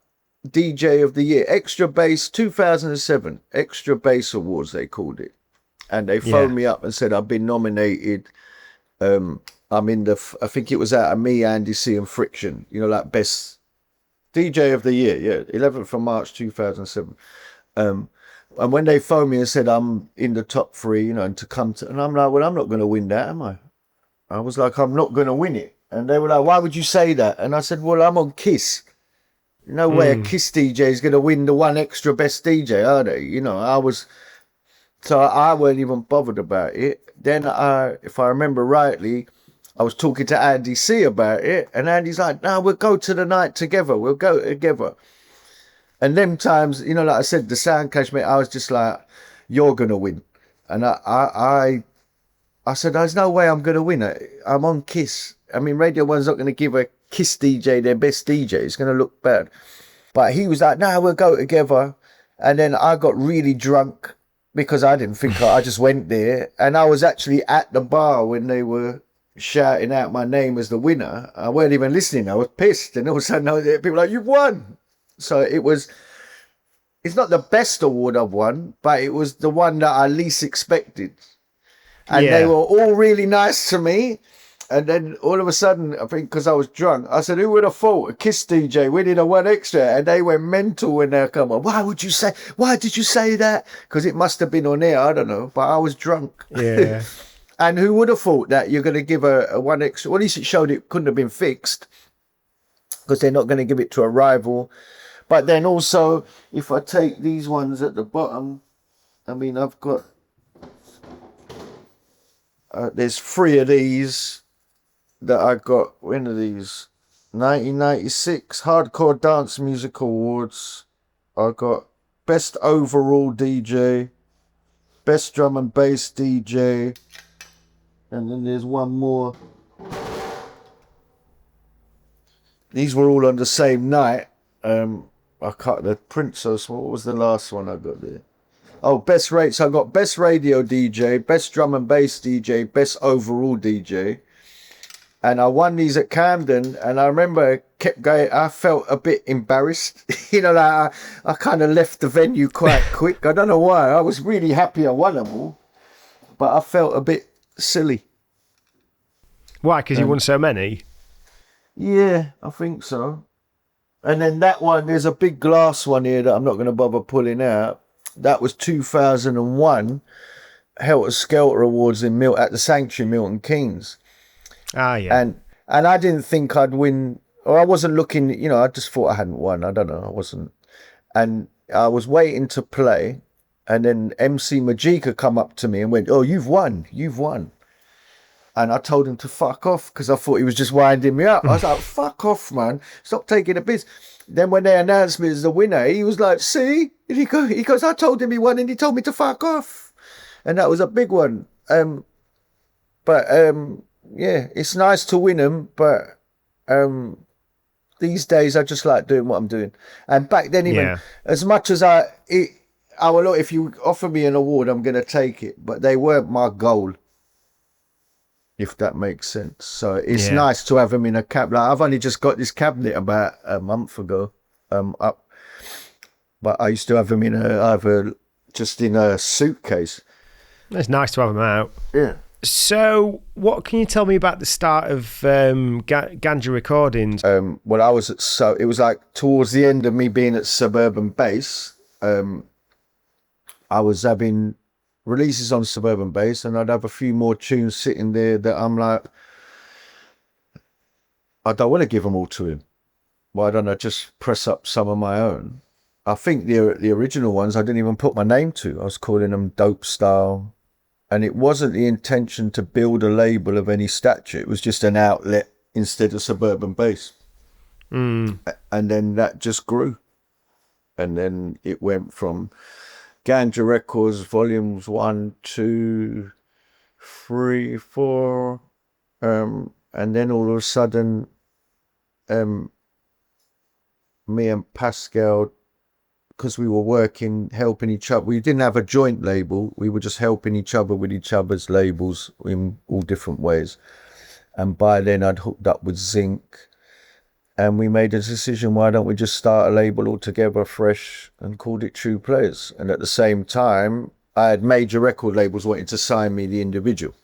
DJ of the year, Extra Bass 2007, Extra Bass Awards they called it. And they phoned me up and said, I've been nominated. I'm in I think it was out of me, Andy C and Friction, you know, like best DJ of the year. 11th of March, 2007. And when they phoned me and said, I'm in the top 3, you know, and and I'm like, well, I'm not going to win that, am I? I was like, I'm not going to win it. And they were like, why would you say that? And I said, well, I'm on KISS. No way a KISS DJ is going to win the one extra best DJ, are they? You know, so I weren't even bothered about it. Then, if I remember rightly, I was talking to Andy C about it, and Andy's like, no, we'll go to the night together. We'll go together. And them times, you know, like I said, the sound clash, mate, I was just like, you're going to win. And I said, there's no way I'm going to win. I'm on KISS. I mean, Radio 1's not going to give a KISS DJ their best DJ. It's going to look bad. But he was like, no, we'll go together. And then I got really drunk because I didn't think I just went there. And I was actually at the bar when they were shouting out my name as the winner. I weren't even listening. I was pissed. And all of a sudden, people were like, you've won. So it's not the best award I've won, but it was the one that I least expected. And they were all really nice to me. And then all of a sudden, I think because I was drunk, I said, who would have thought a KISS DJ winning a one extra? And they went mental when they come on. Why did you say that? Because it must have been on air, I don't know, but I was drunk. Yeah. And who would have thought that you're going to give a one extra? Well, at least it showed it couldn't have been fixed because they're not going to give it to a rival. But then also, if I take these ones at the bottom, I mean, I've got There's 3 of these that I got. When are these? 1996 Hardcore Dance Music Awards. I got Best Overall DJ, Best Drum and Bass DJ, and then there's one more. These were all on the same night. I cut the Princess. What was the last one I got there? Oh, best rates. I got Best Radio DJ, Best Drum and Bass DJ, Best Overall DJ. And I won these at Camden, and I remember I kept going. I felt a bit embarrassed. Like I kind of left the venue quite quick. I don't know why. I was really happy I won them all, but I felt a bit silly. Why? Because you won so many? Yeah, I think so. And then that one, there's a big glass one here that I'm not going to bother pulling out. That was 2001 Helter Skelter Awards at the Sanctuary, Milton Keynes. Ah, yeah. And I didn't think I'd win, or I wasn't looking, I just thought I hadn't won. I don't know, I wasn't. And I was waiting to play, and then MC Majika come up to me and went, "Oh, you've won. And I told him to fuck off because I thought he was just winding me up. I was like, fuck off, man. Stop taking the piss. Then when they announced me as the winner, he was like, see? And he goes, I told him he won and he told me to fuck off. And that was a big one. Yeah, it's nice to win them, but these days I just like doing what I'm doing. And back then, even as much as look, if you offer me an award, I'm going to take it. But they weren't my goal, if that makes sense. So it's nice to have them in a cabinet. Like, I've only just got this cabinet about a month ago, up. But I used to have them in just in a suitcase. It's nice to have them out. Yeah. So, what can you tell me about the start of Ganja Recordings? Well, it was like towards the end of me being at Suburban Bass. I was having releases on Suburban Bass, and I'd have a few more tunes sitting there that I'm like, I don't want to give them all to him. Why don't I just press up some of my own? I think the original ones I didn't even put my name to. I was calling them Dope Style. And it wasn't the intention to build a label of any stature. It was just an outlet instead of Suburban Bass. And then that just grew. And then it went from Ganja Records, volumes 1, 2, 3, 4. And then all of a sudden, me and Pascal, because we were helping each other. We didn't have a joint label. We were just helping each other with each other's labels in all different ways. And by then I'd hooked up with Zinc, and we made a decision, why don't we just start a label altogether fresh and called it True Playaz? And at the same time, I had major record labels wanting to sign me the individual.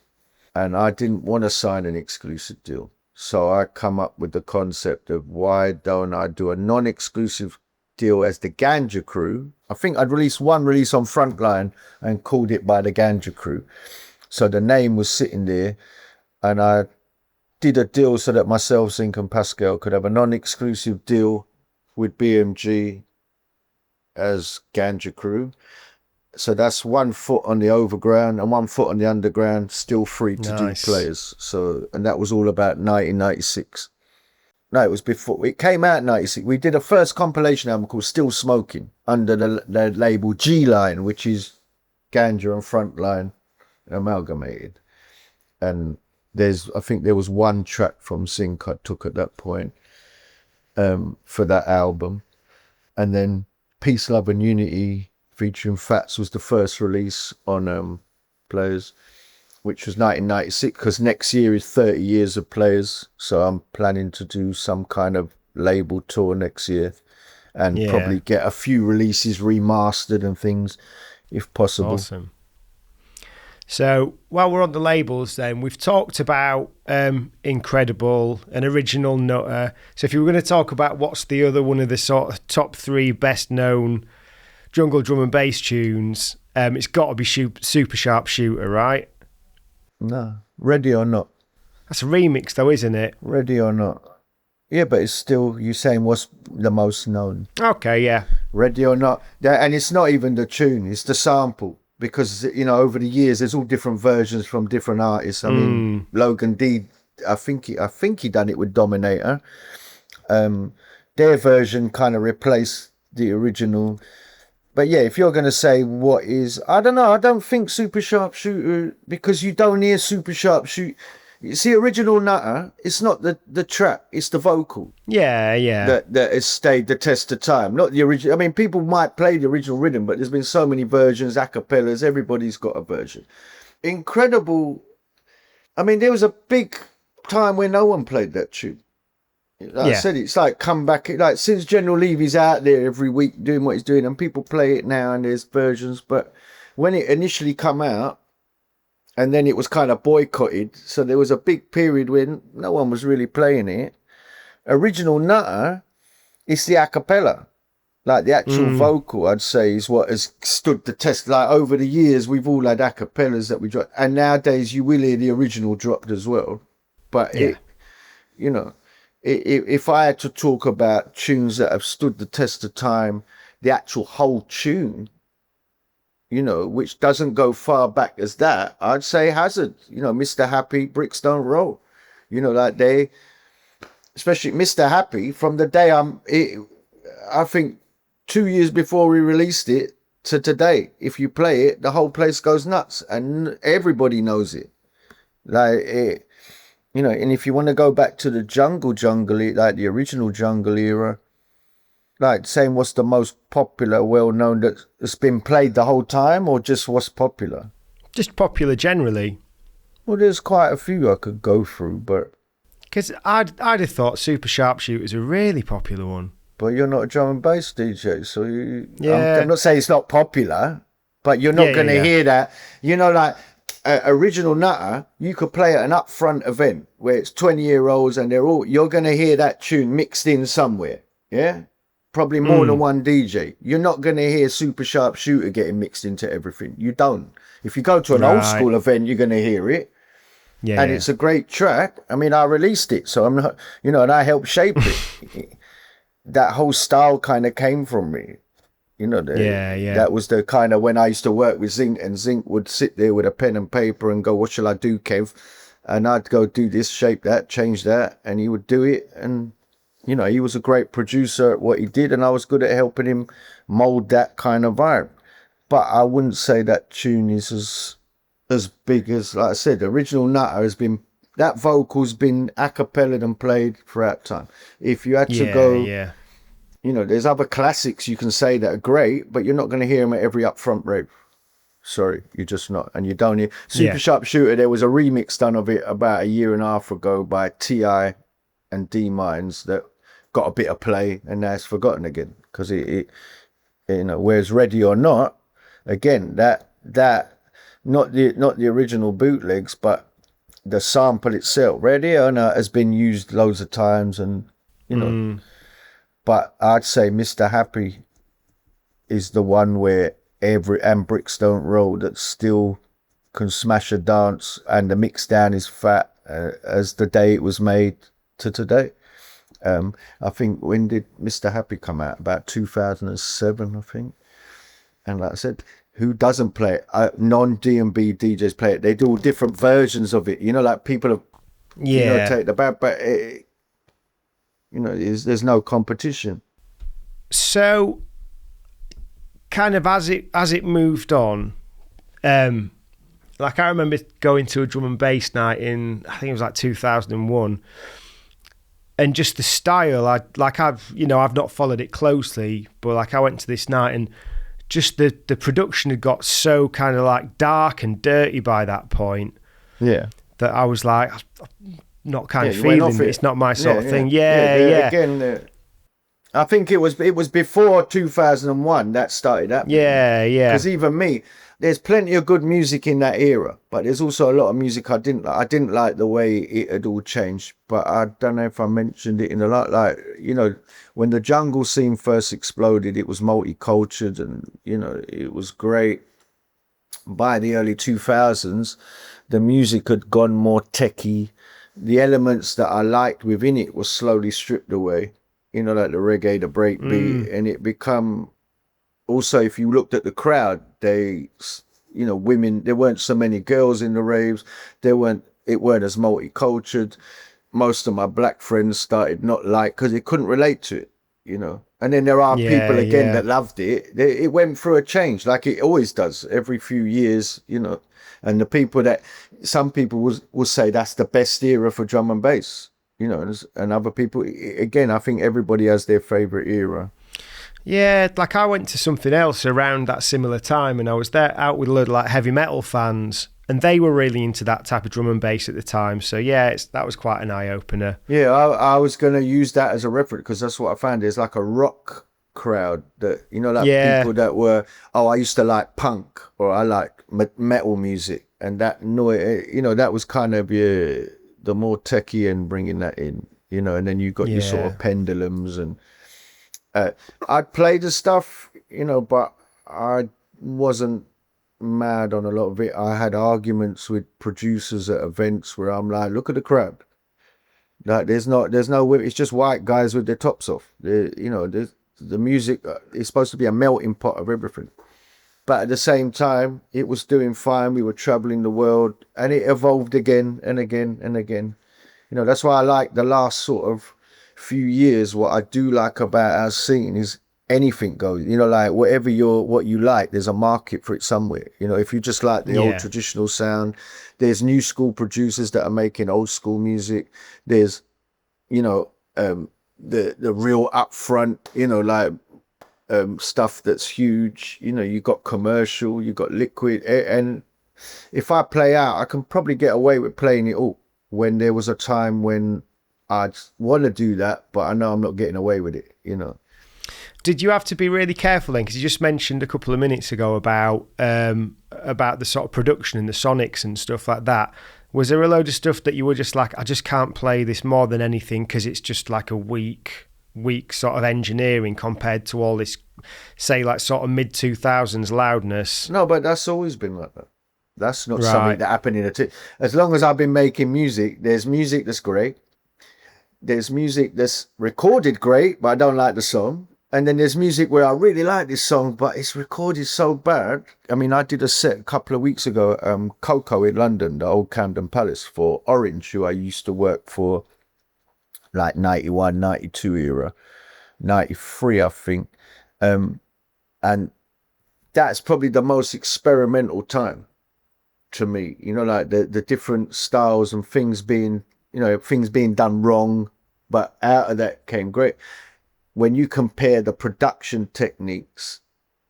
And I didn't want to sign an exclusive deal. So I come up with the concept of, why don't I do a non-exclusive deal as the Ganja Crew? I think I'd released one release on Frontline and called it by the Ganja Crew. So the name was sitting there, and I did a deal so that myself, Zinc and Pascal could have a non-exclusive deal with BMG as Ganja Crew. So that's 1 foot on the overground and 1 foot on the underground, still free to do Playaz. So, and that was all about 1996. No, it was before. It came out in 96. We did a first compilation album called Still Smoking under the label G-Line, which is Ganja and Frontline amalgamated. And I think there was one track from Zinc I took at that point for that album. And then Peace, Love and Unity featuring Fats was the first release on Playaz, which was 1996, because next year is 30 years of Playaz. So I'm planning to do some kind of label tour next year and probably get a few releases remastered and things if possible. Awesome. So while we're on the labels then, we've talked about Incredible and Original Nutter. So if you were going to talk about what's the other one of the sort of top 3 best known jungle drum and bass tunes, it's got to be Super Sharp Shooter, right? No, Ready or Not. That's a remix though, isn't it? Ready or Not. Yeah, but it's still, you're saying what's the most known. Okay, yeah. Ready or Not. And it's not even the tune, it's the sample. because, you know, over the years, there's all different versions from different artists. I mean, Logan D, I think he done it with Dominator. Their version kind of replaced the original. But yeah, if you're going to say what is, I don't know, I don't think Super Sharpshooter, because you don't hear Super Sharpshooter. You see, Original Nutter, it's not the track, it's the vocal. Yeah. That has stayed the test of time. Not the original. I mean, people might play the original rhythm, but there's been so many versions, acapellas, everybody's got a version. Incredible. I mean, there was a big time when no one played that tune. Like I said, it's like come back, like since General Levy's out there every week doing what he's doing, and people play it now and there's versions, but when it initially come out and then it was kind of boycotted, so there was a big period when no one was really playing it. Original Nutter, it's the a cappella, like the actual vocal, I'd say, is what has stood the test. Like over the years, we've all had a cappellas that we dropped, and nowadays you will hear the original dropped as well. But it, you know, if I had to talk about tunes that have stood the test of time, the actual whole tune, you know, which doesn't go far back as that, I'd say Hazard, you know, Mr. Happy, Bricks Don't Roll. You know, like they, especially Mr. Happy, from the day I think 2 years before we released it to today, if you play it, the whole place goes nuts and everybody knows it. Like it, you know, and if you want to go back to the jungle, like the original jungle era, like saying what's the most popular, well-known that's been played the whole time, or just what's popular? Just popular generally. Well, there's quite a few I could go through, but... Because I'd have thought Super Sharpshooter is a really popular one. But you're not a drum and bass DJ, so I'm not saying it's not popular, but you're not going to hear that. You know, like... Original Nutter, you could play at an upfront event where it's 20-year-olds and you're going to hear that tune mixed in somewhere. Yeah, probably more than one DJ. You're not going to hear Super Sharpshooter getting mixed into everything. You don't. If you go to an old school event, you're going to hear it. And it's a great track. I mean, I released it, so I'm not, you know, and I helped shape it. That whole style kind of came from me. You know, that was the kind of when I used to work with Zinc, and Zinc would sit there with a pen and paper and go, what shall I do, Kev? And I'd go do this, shape that, change that, and he would do it. And, you know, he was a great producer at what he did, and I was good at helping him mold that kind of vibe. But I wouldn't say that tune is as big as, like I said, the Original Nutter has been, that vocal's been a cappella and played throughout time. If you had to go... You know, there's other classics you can say that are great, but you're not going to hear them at every upfront rave. Sorry, you're just not. And you don't hear... Super Sharpshooter, there was a remix done of it about 1.5 years ago by T.I. and D Mines that got a bit of play, and now it's forgotten again. Because it, you know, whereas Ready or Not, again, that not the original bootlegs, but the sample itself. Ready or Not has been used loads of times, and, you know... But I'd say Mr. Happy is the one where and Bricks Don't Roll that still can smash a dance, and the mix down is fat as the day it was made to today. I think, when did Mr. Happy come out? About 2007, I think. And like I said, who doesn't play it? Non-D&B DJs play it. They do all different versions of it. You know, like people have, you know, take the bad, but you know, there's no competition. So, kind of as it moved on, like I remember going to a drum and bass night in, I think it was like 2001, and just the style, I've not followed it closely, but like I went to this night and just the production had got so kind of like dark and dirty by that point. Yeah. That I was like, not kind of feeling it. It's not my sort of thing. Again, I think it was before 2001 that started happening. Yeah. Because even me, there's plenty of good music in that era, but there's also a lot of music I didn't like. I didn't like the way it had all changed, but I don't know if I mentioned it in a lot. Like, you know, when the jungle scene first exploded, it was multicultural, and, you know, it was great. By the early 2000s, the music had gone more techie. The elements that I liked within it was slowly stripped away, you know, like the reggae, the breakbeat, and it become, also, if you looked at the crowd, they women. There weren't so many girls in the raves. It weren't as multicultural. Most of my black friends started not because they couldn't relate to it. And then there are people Yeah, again yeah. that loved it. It went through a change, like it always does every few years. And some people will say that's the best era for drum and bass. And other people, again, I think everybody has their favorite era. Yeah, like I went to something else around that similar time, and I was there out with a load of like heavy metal fans, and they were really into that type of drum and bass at the time. So yeah, that was quite an eye opener. Yeah, I was going to use that as a reference because that's what I found. There's like a rock crowd that, like Yeah, people that were, oh, I used to like punk or I like metal music. And that noise, that was kind of the more techie and bringing that in. And then you got your sort yeah. of pendulums and I'd play the stuff, but I wasn't mad on a lot of it. I had arguments with producers at events where I'm like, look at the crowd. Like there's no women. It's just white guys with their tops off. The music is supposed to be a melting pot of everything. But at the same time, it was doing fine. We were traveling the world, and it evolved again and again and again. That's why I like the last sort of few years. What I do like about our scene is anything goes. Like what you like, there's a market for it somewhere. If you just like the old Yeah. traditional sound, there's new school producers that are making old school music. There's, the real upfront, like stuff that's huge. You got commercial, you got liquid, and if I play out, I can probably get away with playing it all. When there was a time when I'd want to do that, but I know I'm not getting away with it. Did you have to be really careful then? Because you just mentioned a couple of minutes ago about the sort of production and the sonics and stuff like that. Was there a load of stuff that you were just like, I just can't play this more than anything because it's just like a weak sort of engineering compared to all this, say, like sort of mid-2000s loudness? No, but that's always been like that. That's not something Right. that happened as long as I've been making music, there's music that's great. There's music that's recorded great, but I don't like the song. And then there's music where I really like this song, but it's recorded so bad. I mean, I did a set a couple of weeks ago at Coco in London, the old Camden Palace, for Orange, who I used to work for, like 91, 92 era, 93, I think. And that's probably the most experimental time to me, like the different styles and things being done wrong, but out of that came great. When you compare the production techniques,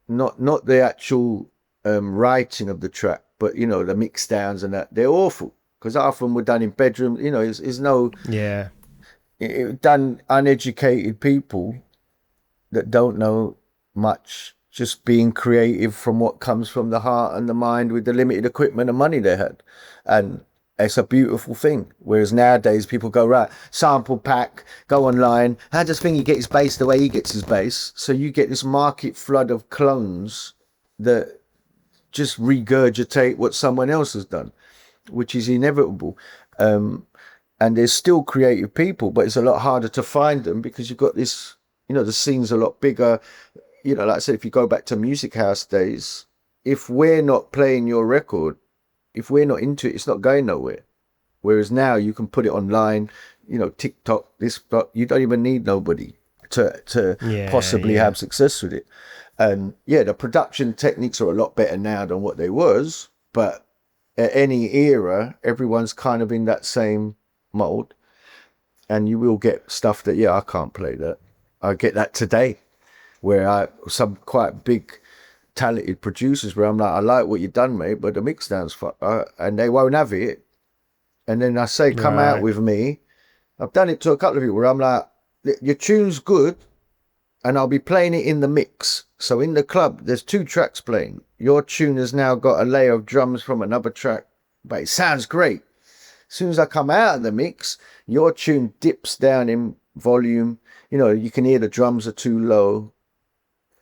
not the actual writing of the track, but the mix downs and that, they're awful because half of them were done in bedrooms. It's no Yeah. done uneducated people that don't know much, just being creative from what comes from the heart and the mind with the limited equipment and money they had. And it's a beautiful thing. Whereas nowadays people go, right, sample pack, go online. How does Thingy get his bass the way he gets his bass? So you get this market flood of clones that just regurgitate what someone else has done, which is inevitable. And there's still creative people, but it's a lot harder to find them because you've got this, the scene's a lot bigger. Like I said, if you go back to music house days, if we're not playing your record, if we're not into it, it's not going nowhere. Whereas now you can put it online, TikTok, you don't even need nobody to possibly have success with it. And yeah, the production techniques are a lot better now than what they was, but at any era, everyone's kind of in that same mold. And you will get stuff that, I can't play that. I get that today, where some quite big talented producers where I'm like, I like what you've done, mate, but the mix down's and they won't have it. And then I say, come out with me. I've done it to a couple of people where I'm like, your tune's good, and I'll be playing it in the mix. So in the club, there's 2 tracks playing. Your tune has now got a layer of drums from another track, but it sounds great. As soon as I come out of the mix, your tune dips down in volume. You can hear the drums are too low.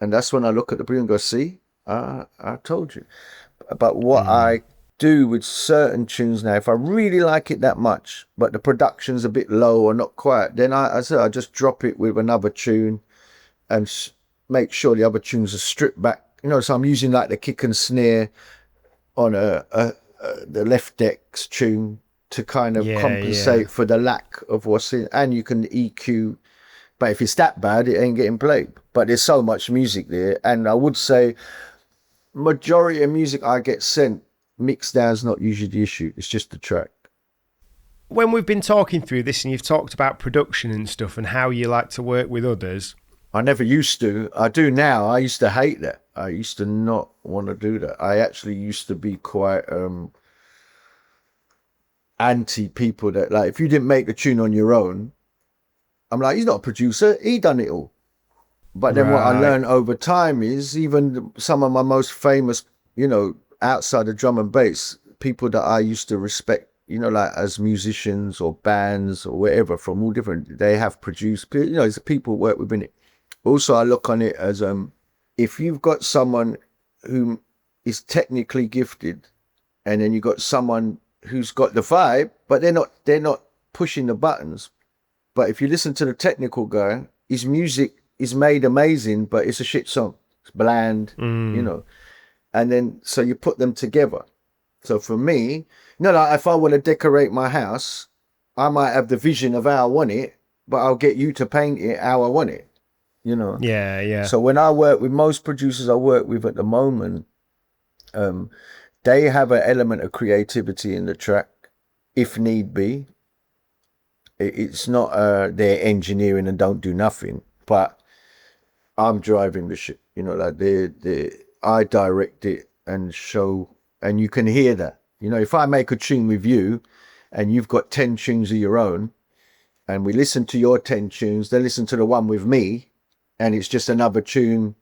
And that's when I look at the bridge and go, see, I told you. But what I do with certain tunes now, if I really like it that much, but the production's a bit low or not quite, then I just drop it with another tune and make sure the other tunes are stripped back. So I'm using like the kick and snare on the left deck's tune to kind of compensate for the lack of what's in, and you can EQ. But if it's that bad, it ain't getting played. But there's so much music there, and I would say majority of music I get sent, mix down's not usually the issue. It's just the track. When we've been talking through this and you've talked about production and stuff and how you like to work with others. I never used to. I do now. I used to hate that. I used to not want to do that. I actually used to be quite anti people that, like, if you didn't make the tune on your own, I'm like, he's not a producer. He done it all. But then what I learned over time is even some of my most famous, outside of drum and bass, people that I used to respect, like as musicians or bands or whatever from all different, they have produced, it's people work within it. Also, I look on it as if you've got someone who is technically gifted, and then you've got someone who's got the vibe, but they're not pushing the buttons. But if you listen to the technical guy, his music is made amazing, but it's a shit song. It's bland, And then so you put them together. So for me, like if I want to decorate my house, I might have the vision of how I want it, but I'll get you to paint it how I want it. Yeah. So when I work with most producers I work with at the moment, they have an element of creativity in the track, if need be. It's not they're engineering and don't do nothing, but I'm driving the shit. Like I direct it and show, and you can hear that. If I make a tune with you, and you've got 10 tunes of your own, and we listen to your 10 tunes, they listen to the one with me, and it's just another tune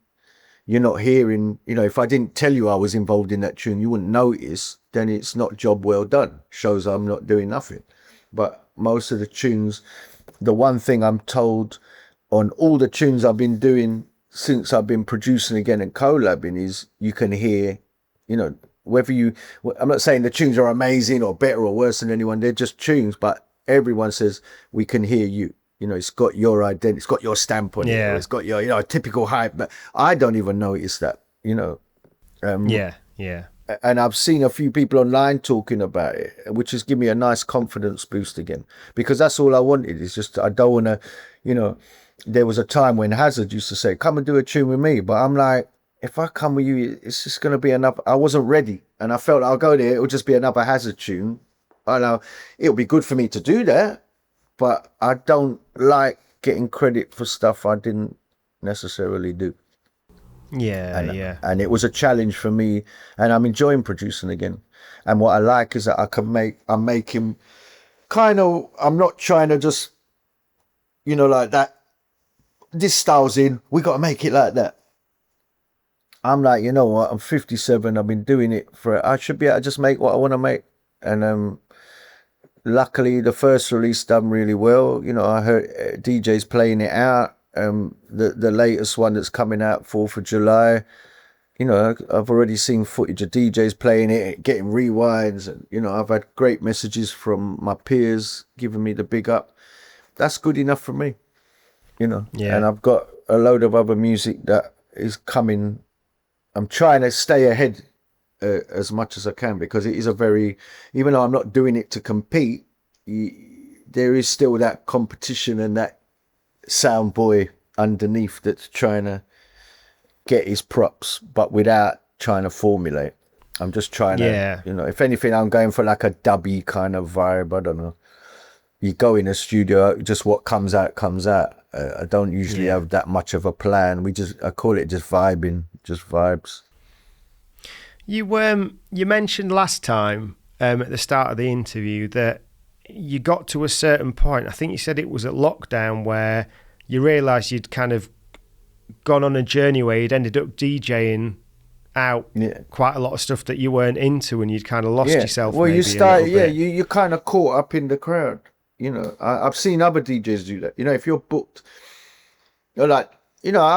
you're not hearing. If I didn't tell you I was involved in that tune, you wouldn't notice, then it's not job well done. Shows I'm not doing nothing. But most of the tunes, the one thing I'm told on all the tunes I've been doing since I've been producing again and collabing is you can hear, whether I'm not saying the tunes are amazing or better or worse than anyone, they're just tunes, but everyone says we can hear you. It's got your identity, it's got your stamp on it, it's got your, typical hype, but I don't even notice that, Yeah. And I've seen a few people online talking about it, which has given me a nice confidence boost again, because that's all I wanted. Is just, I don't want to, there was a time when Hazard used to say, come and do a tune with me. But I'm like, if I come with you, it's just going to be another, I wasn't ready. And I felt I'll go there, it'll just be another Hazard tune. I know it'll be good for me to do that, but I don't like getting credit for stuff I didn't necessarily do. Yeah. And it was a challenge for me, and I'm enjoying producing again. And what I like is that I'm making kind of, I'm not trying to just, like that, this style's in, we got to make it like that. I'm like, you know what, I'm 57, I've been doing it I should be able to just make what I want to make. And luckily the first release done really well. I heard DJs playing it out. The latest one that's coming out 4th of July, I've already seen footage of DJs playing it, getting rewinds, and I've had great messages from my peers giving me the big up. That's good enough for me, Yeah. And I've got a load of other music that is coming. I'm trying to stay ahead as much as I can, because it is even though I'm not doing it to compete, there is still that competition and that sound boy underneath that's trying to get his props, but without trying to formulate. I'm just trying to, if anything, I'm going for like a dubby kind of vibe. I don't know. You go in a studio, just what comes out, comes out. I don't usually have that much of a plan. I call it just vibing, just vibes. You mentioned last time at the start of the interview that you got to a certain point, I think you said it was at lockdown, where you realised you'd kind of gone on a journey where you'd ended up DJing out quite a lot of stuff that you weren't into, and you'd kind of lost yourself. Well, you start, you kind of caught up in the crowd. I've seen other DJs do that. If you're booked, I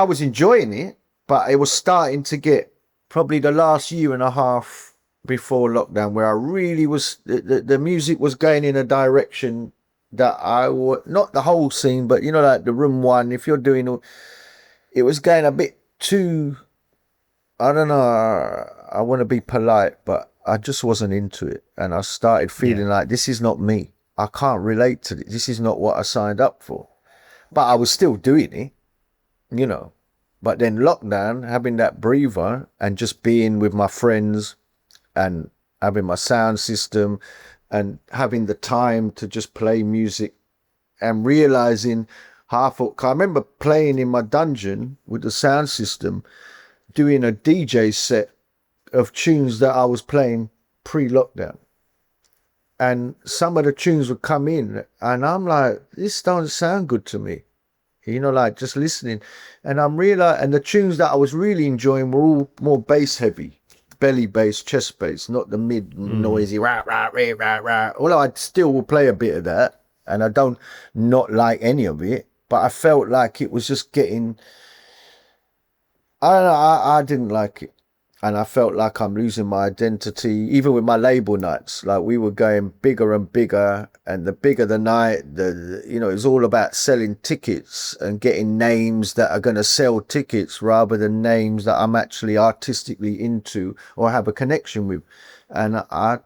was enjoying it, but it was starting to get probably the last year and a half before lockdown, where I really was, the music was going in a direction that not the whole scene, but like the room one, if you're doing, it was going a bit too, I don't know, I want to be polite, but I just wasn't into it. And I started feeling like this is not me. I can't relate to this. This is not what I signed up for. But I was still doing it, you know. But then lockdown, having that breather and just being with my friends and having my sound system and having the time to just play music and realizing I remember playing in my dungeon with the sound system, doing a DJ set of tunes that I was playing pre-lockdown. And some of the tunes would come in and I'm like, this don't sound good to me. You know, like just listening. And I'm realizing, and the tunes that I was really enjoying were all more bass heavy, belly bass, chest bass, not the mid noisy rah, rah, rah, rah, rah. Although I still will play a bit of that and I don't not like any of it, but I felt like it was just getting, I don't know, I didn't like it. And I felt like I'm losing my identity, even with my label nights. Like we were going bigger and bigger, and the bigger the night, it's all about selling tickets and getting names that are going to sell tickets rather than names that I'm actually artistically into or have a connection with. And I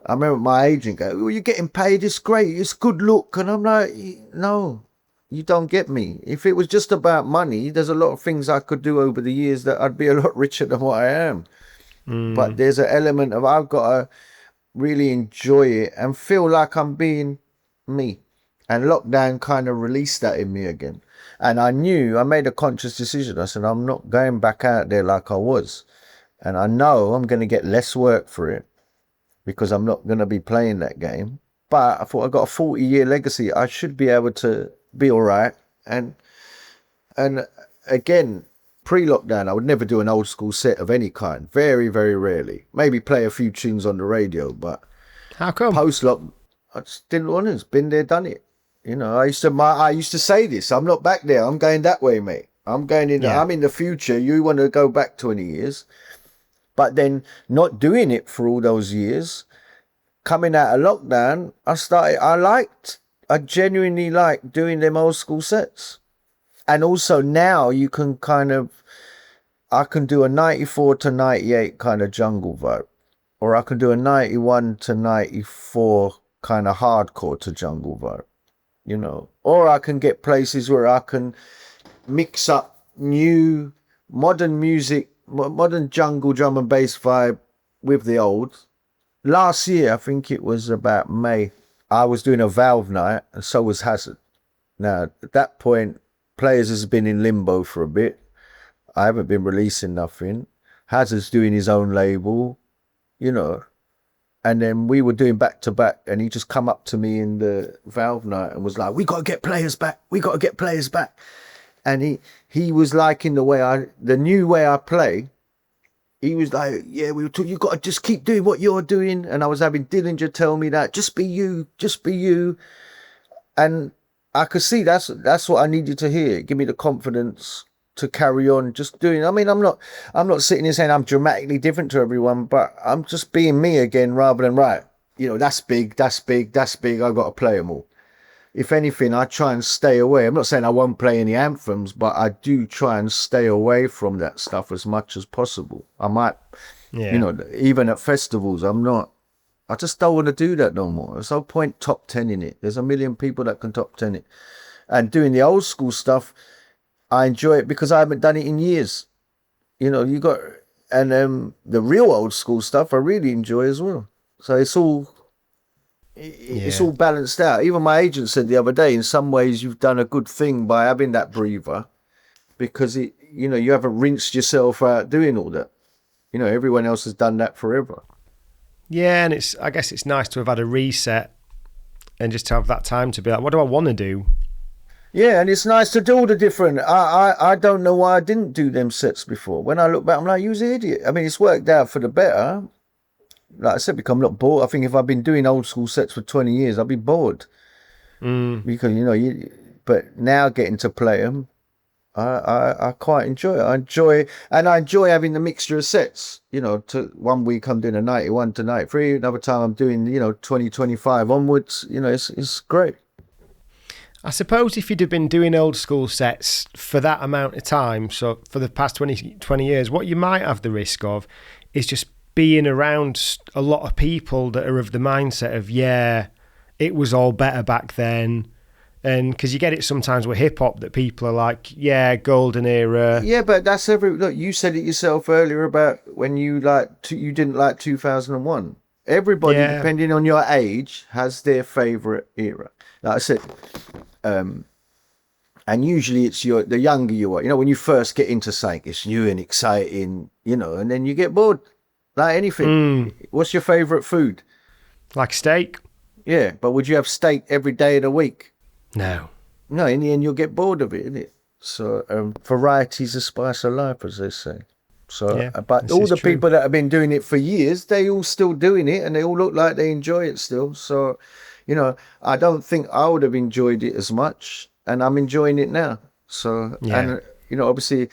remember my agent go, "Well, you're getting paid. It's great. It's good look." And I'm like, no. You don't get me. If it was just about money, there's a lot of things I could do over the years that I'd be a lot richer than what I am. But there's an element of I've got to really enjoy it and feel like I'm being me. And lockdown kind of released that in me again. And I made a conscious decision. I said, I'm not going back out there like I was. And I know I'm going to get less work for it because I'm not going to be playing that game. But I thought I got a 40-year legacy. I should be able to be all right. And again, pre-lockdown, I would never do an old school set of any kind. Very, very rarely. Maybe play a few tunes on the radio, but how come? Post-lock, I just didn't want to. It's been there, done it. You know, I used to say this. I'm not back there. I'm going that way, mate. I'm going in. Yeah. I'm in the future. You want to go back 20 years, but then not doing it for all those years. Coming out of lockdown, I genuinely like doing them old school sets. And also now you can I can do a 94 to 98 kind of jungle vibe. Or I can do a 91 to 94 kind of hardcore to jungle vibe, you know. Or I can get places where I can mix up new modern music, modern jungle drum and bass vibe with the old. Last year, I think it was about May, I was doing a Valve night, and so was Hazard. Now, at that point, Playaz has been in limbo for a bit. I haven't been releasing nothing. Hazard's doing his own label, you know. And then we were doing back-to-back, and he just come up to me in the Valve night and was like, we got to get Playaz back. We got to get Playaz back. And he was liking the new way I play. He was like, yeah, we were talking, you got to just keep doing what you're doing. And I was having Dillinger tell me that, just be you. And I could see that's what I needed to hear. Give me the confidence to carry on just doing. I mean, I'm not sitting here saying I'm dramatically different to everyone, but I'm just being me again rather than, right, you know, that's big. I've got to play them all. If anything, I try and stay away. I'm not saying I won't play any anthems, but I do try and stay away from that stuff as much as possible. I might, you know, even at festivals, I just don't want to do that no more. There's no point top 10ing it. There's a million people that can top 10 it. And doing the old school stuff, I enjoy it because I haven't done it in years. You know, the real old school stuff I really enjoy as well. So it's all balanced out. Even my agent said the other day, in some ways you've done a good thing by having that breather, because you haven't rinsed yourself out doing all that. You know, everyone else has done that forever. Yeah, and I guess it's nice to have had a reset and just to have that time to be like, what do I want to do? Yeah, and it's nice to do all the different. I don't know why I didn't do them sets before. When I look back, I'm like, you was an idiot. I mean, it's worked out for the better. Like I said, because I'm not bored. I think if I've been doing old school sets for 20 years, I'll be bored. Because, but now getting to play them, I quite enjoy it. I enjoy having the mixture of sets. You know, to 1 week I'm doing a 91 to 93, another time I'm doing, 2025 onwards. You know, it's great. I suppose if you'd have been doing old school sets for that amount of time, so for the past 20 years, what you might have the risk of is just being around a lot of people that are of the mindset of, yeah, it was all better back then. And because you get it sometimes with hip hop that people are like, yeah, golden era. Yeah, but that's look, you said it yourself earlier about when you you didn't like 2001. Everybody, Yeah. depending on your age, has their favorite era. Like I said, and usually it's the younger you are. You know, when you first get into something, it's new and exciting, you know, and then you get bored. Like anything. What's your favorite food? Like steak? Yeah, but would you have steak every day of the week? No. No, in the end, you'll get bored of it, innit? So, variety's the spice of life, as they say. So, Yeah, but all the people that have been doing it for years, they all still doing it, and they all look like they enjoy it still. So, you know, I don't think I would have enjoyed it as much, and I'm enjoying it now. So, and, you know, obviously,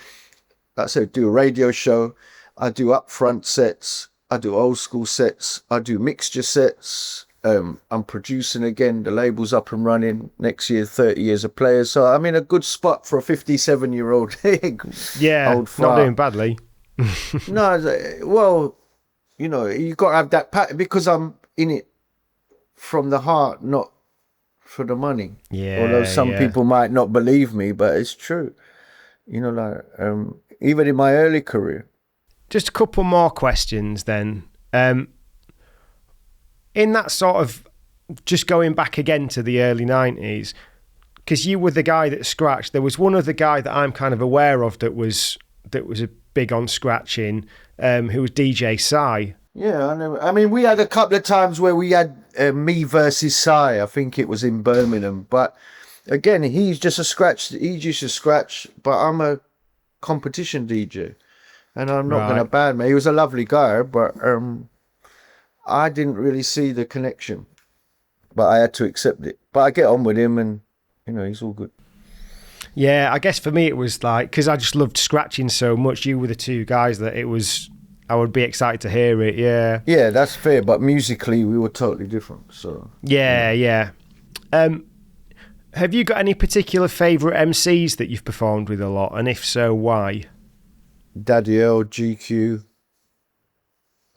like I said, do a radio show. I do upfront sets. I do old school sets. I do mixture sets. I'm producing again. The label's up and running next year, 30 years of Playaz. So I'm in a good spot for a 57-year-old. Yeah, old fart. not doing badly. No, well, you know, you got to have that pattern because I'm in it from the heart, not for the money. Yeah. Although some people might not believe me, but it's true. You know, like even in my early career. Just a couple more questions then. In that sort of, just going back again to the early 90s, because you were the guy that scratched, there was one other guy that I'm kind of aware of that was a big on scratching, who was DJ Psy. Yeah, I know. I mean, we had a couple of times where we had me versus Psy. I think it was in Birmingham. But again, he's just a scratch. He used to scratch, but I'm a competition DJ. And I'm not going to ban him. He was a lovely guy, but I didn't really see the connection. But I had to accept it. But I get on with him and, you know, he's all good. Yeah, I guess for me it was like, because I just loved scratching so much, you were the two guys that it was, I would be excited to hear it, yeah. Yeah, that's fair, but musically we were totally different, so. Yeah. Have you got any particular favourite MCs that you've performed with a lot, and if so, why? Daddy L, GQ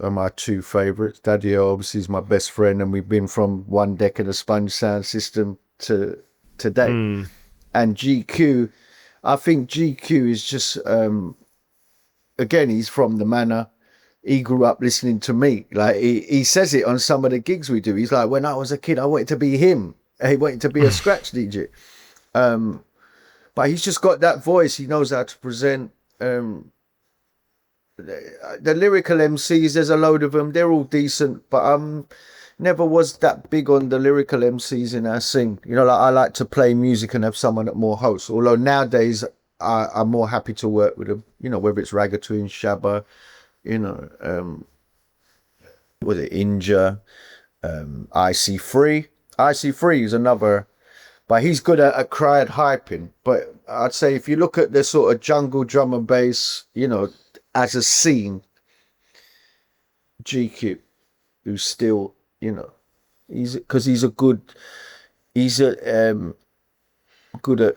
are my two favourites. Daddy L obviously is my best friend, and we've been from one deck of the Sponge sound system to today. And GQ, I think GQ is just, again, he's from the manor. He grew up listening to me. Like he says it on some of the gigs we do. He's like, when I was a kid, I wanted to be him. He wanted to be a scratch DJ. But he's just got that voice. He knows how to present. The lyrical MCs, there's a load of them. They're all decent, but never was that big on the lyrical MCs in our scene. You know, like I like to play music and have someone that more hosts. Although nowadays I'm more happy to work with them. You know, whether it's Ragatouille, Shabba, you know, was it Inja, IC3. IC3 is another, but he's good at a crowd hyping. But I'd say if you look at the sort of jungle drum and bass, you know, as a scene, GQ, who's still, you know, he's good at,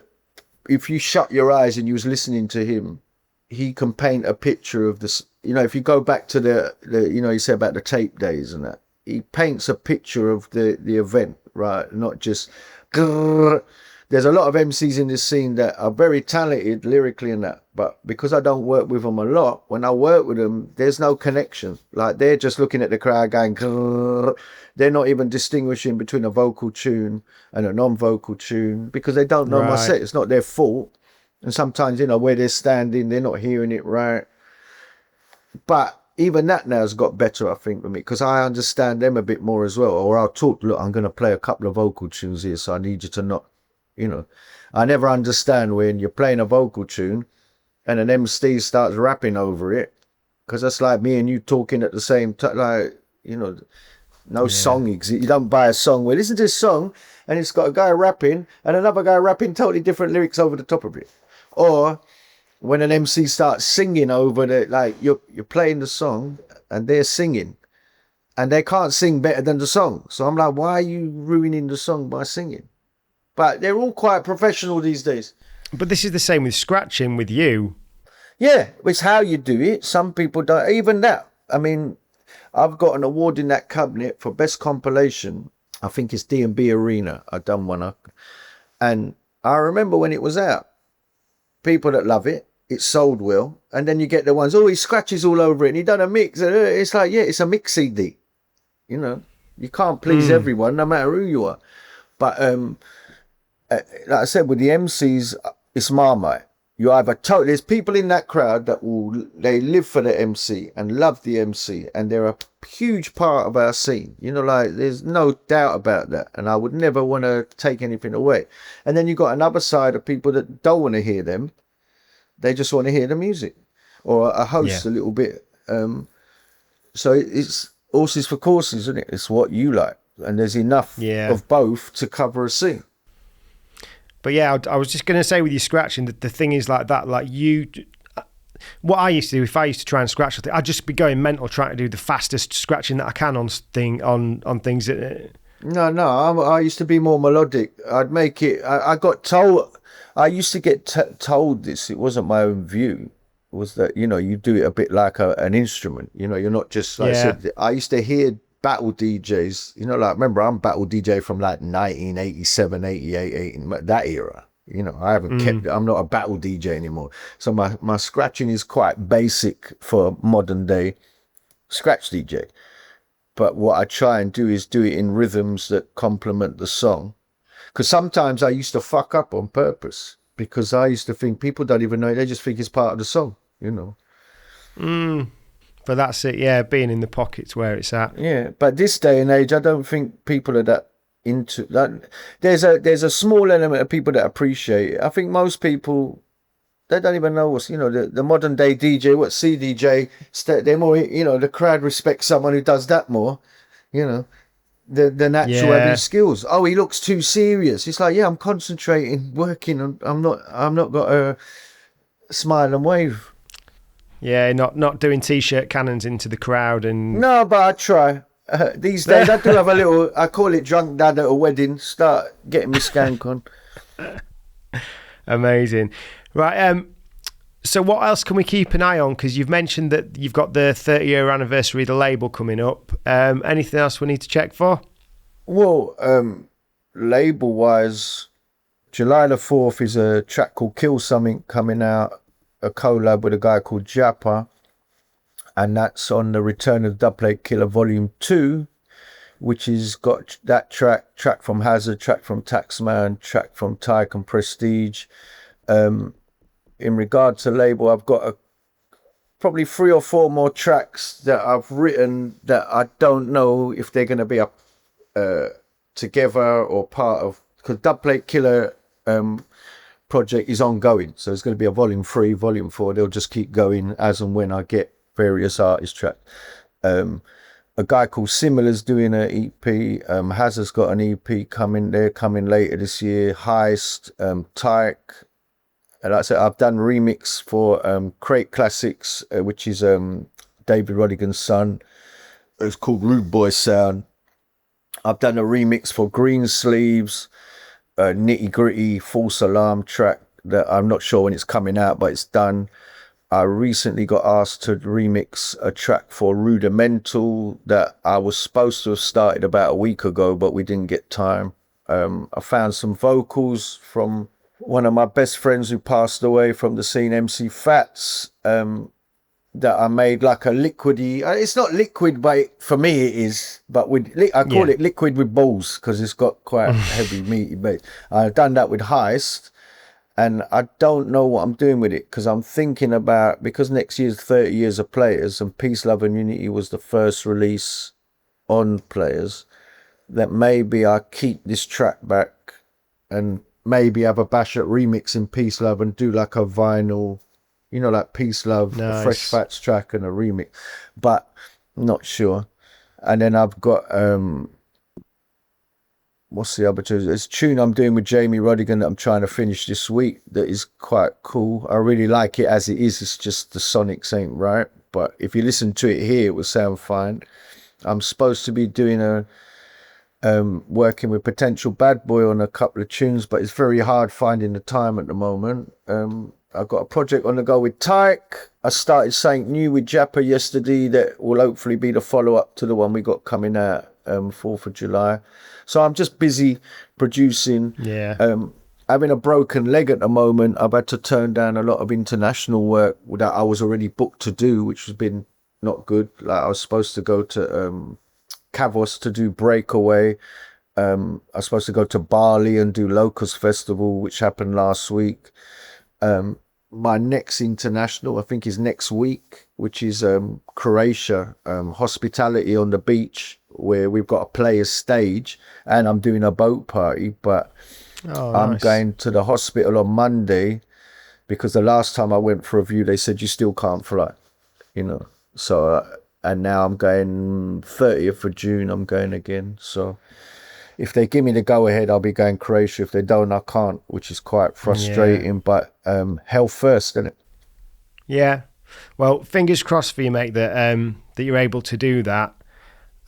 if you shut your eyes and you was listening to him, he can paint a picture of this, you know, if you go back to the you know, you said about the tape days and that, he paints a picture of the event, right? Not just, there's a lot of MCs in this scene that are very talented lyrically and that, but because I don't work with them a lot, when I work with them, there's no connection. Like they're just looking at the crowd going, they're not even distinguishing between a vocal tune and a non-vocal tune because they don't know my set. It's not their fault. And sometimes, you know, where they're standing, they're not hearing it right. But even that now has got better, I think, with me, because I understand them a bit more as well. Or I'll talk, look, I'm going to play a couple of vocal tunes here, so I need you to not, you know. I never understand when you're playing a vocal tune and an MC starts rapping over it, because that's like me and you talking at the same time, like, you know, no song exists. You don't buy a song where listen to this song and it's got a guy rapping and another guy rapping totally different lyrics over the top of it. Or when an MC starts singing over the, like you're playing the song and they're singing and they can't sing better than the song. So I'm like, why are you ruining the song by singing? But they're all quite professional these days. But this is the same with scratching with you. Yeah, it's how you do it. Some people don't, even that. I mean, I've got an award in that cabinet for best compilation. I think it's D&B Arena. I done one up. And I remember when it was out, people that love it, it sold well. And then you get the ones, oh, he scratches all over it and he done a mix. It's like, yeah, it's a mix CD. You know, you can't please everyone, no matter who you are. But like I said, with the MCs, it's Marmite. You either there's people in that crowd that they live for the MC and love the MC, and they're a huge part of our scene. You know, like there's no doubt about that. And I would never want to take anything away. And then you got another side of people that don't want to hear them. They just want to hear the music or a host a little bit. So it's horses for courses, isn't it? It's what you like. And there's enough of both to cover a scene. But yeah, I was just going to say with you scratching, that the thing is like that, like what I used to do, if I used to try and scratch, I'd just be going mental trying to do the fastest scratching that I can on things. No, I used to be more melodic. I'd make it, I got told, I used to get told this, it wasn't my own view, was that, you know, you do it a bit like an instrument, you know, you're not just, like I said, I used to hear battle DJs, you know, like, remember, I'm battle DJ from like 1987, 88, that era. You know, I haven't I'm not a battle DJ anymore. So my scratching is quite basic for modern day scratch DJ. But what I try and do is do it in rhythms that complement the song. Because sometimes I used to fuck up on purpose, because I used to think people don't even know, they just think it's part of the song, you know. But that's it, yeah, being in the pocket's where it's at. Yeah, but this day and age, I don't think people are that into that. There's a small element of people that appreciate it. I think most people, they don't even know what's, you know, the modern day DJ, what CDJ, they're more, you know, the crowd respects someone who does that more, you know, the natural having skills. Oh, he looks too serious. It's like, yeah, I'm concentrating, working on, I'm not got a smile and wave. Yeah, not doing t-shirt cannons into the crowd and... No, but I try. These days, I do have a little, I call it drunk dad at a wedding, start getting me skank on. Amazing. Right, so what else can we keep an eye on? Because you've mentioned that you've got the 30-year anniversary of the label coming up. Anything else we need to check for? Well, label-wise, July the 4th is a track called Kill Something coming out, a collab with a guy called Jappa, and that's on the Return of the Dubplate Killer Volume 2, which has got that track from Hazard, track from Taxman, track from Tyke and Prestige. In regard to label, I've got probably 3 or 4 more tracks that I've written that I don't know if they're going to be up together or part of, because Dubplate Killer project is ongoing, so it's going to be a volume 3, volume 4. They'll just keep going as and when I get various artist tracks. A guy called Similar's doing an EP. Hazard's got an EP coming. They're coming later this year. Heist, Tyke. And like I said, I've done remix for Crate Classics, which is David Rodigan's son. It's called Rude Boy Sound. I've done a remix for Green Sleeves, Nitty Gritty False Alarm track that I'm not sure when it's coming out, but it's done. I recently got asked to remix a track for Rudimental that I was supposed to have started about a week ago, but we didn't get time. I found some vocals from one of my best friends who passed away from the scene, MC Fats, that I made like a liquidy. It's not liquid, but for me it is. But I call it liquid with balls because it's got quite heavy meaty bass. I've done that with Heist, and I don't know what I'm doing with it because I'm thinking about, because next year's 30 years of Playaz and Peace, Love and Unity was the first release on Playaz, that maybe I keep this track back and maybe have a bash at remix in Peace, Love and do like a vinyl, you know, like Peace, Love, nice. A Fresh Fats track and a remix, but not sure. And then I've got, what's the other two? There's a tune I'm doing with Jamie Rodigan that I'm trying to finish this week that is quite cool. I really like it as it is. It's just the sonics ain't right. But if you listen to it here, it will sound fine. I'm supposed to be doing working with Potential Bad Boy on a couple of tunes, but it's very hard finding the time at the moment. I've got a project on the go with Tyke, I started something new with Jappa yesterday that will hopefully be the follow-up to the one we got coming out 4th of July. So I'm just busy producing. Yeah. Having a broken leg at the moment, I've had to turn down a lot of international work that I was already booked to do, which has been not good. Like I was supposed to go to Kavos to do Breakaway. I was supposed to go to Bali and do Locust Festival, which happened last week. My next international, I think, is next week, which is Croatia, hospitality on the beach, where we've got a Playaz stage, and I'm doing a boat party. But I'm going to the hospital on Monday because the last time I went for a view, they said you still can't fly, you know. So, and now I'm going 30th of June, I'm going again. So if they give me the go ahead, I'll be going Croatia. If they don't, I can't, which is quite frustrating. But health first, isn't it? Yeah. Well, fingers crossed for you, mate, that you're able to do that.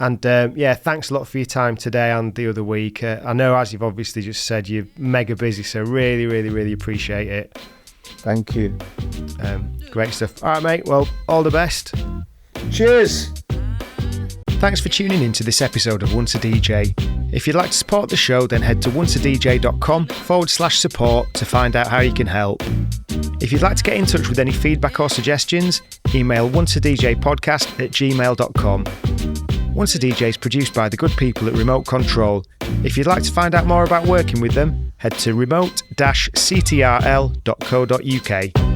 And thanks a lot for your time today and the other week. I know, as you've obviously just said, you're mega busy, so really, really, really appreciate it. Thank you. Great stuff. All right, mate. Well, all the best. Cheers. Thanks for tuning in to this episode of Once a DJ. If you'd like to support the show, then head to onceadj.com/support to find out how you can help. If you'd like to get in touch with any feedback or suggestions, email onceadjpodcast@gmail.com. Once a DJ is produced by the good people at Remote Control. If you'd like to find out more about working with them, head to remote-ctrl.co.uk.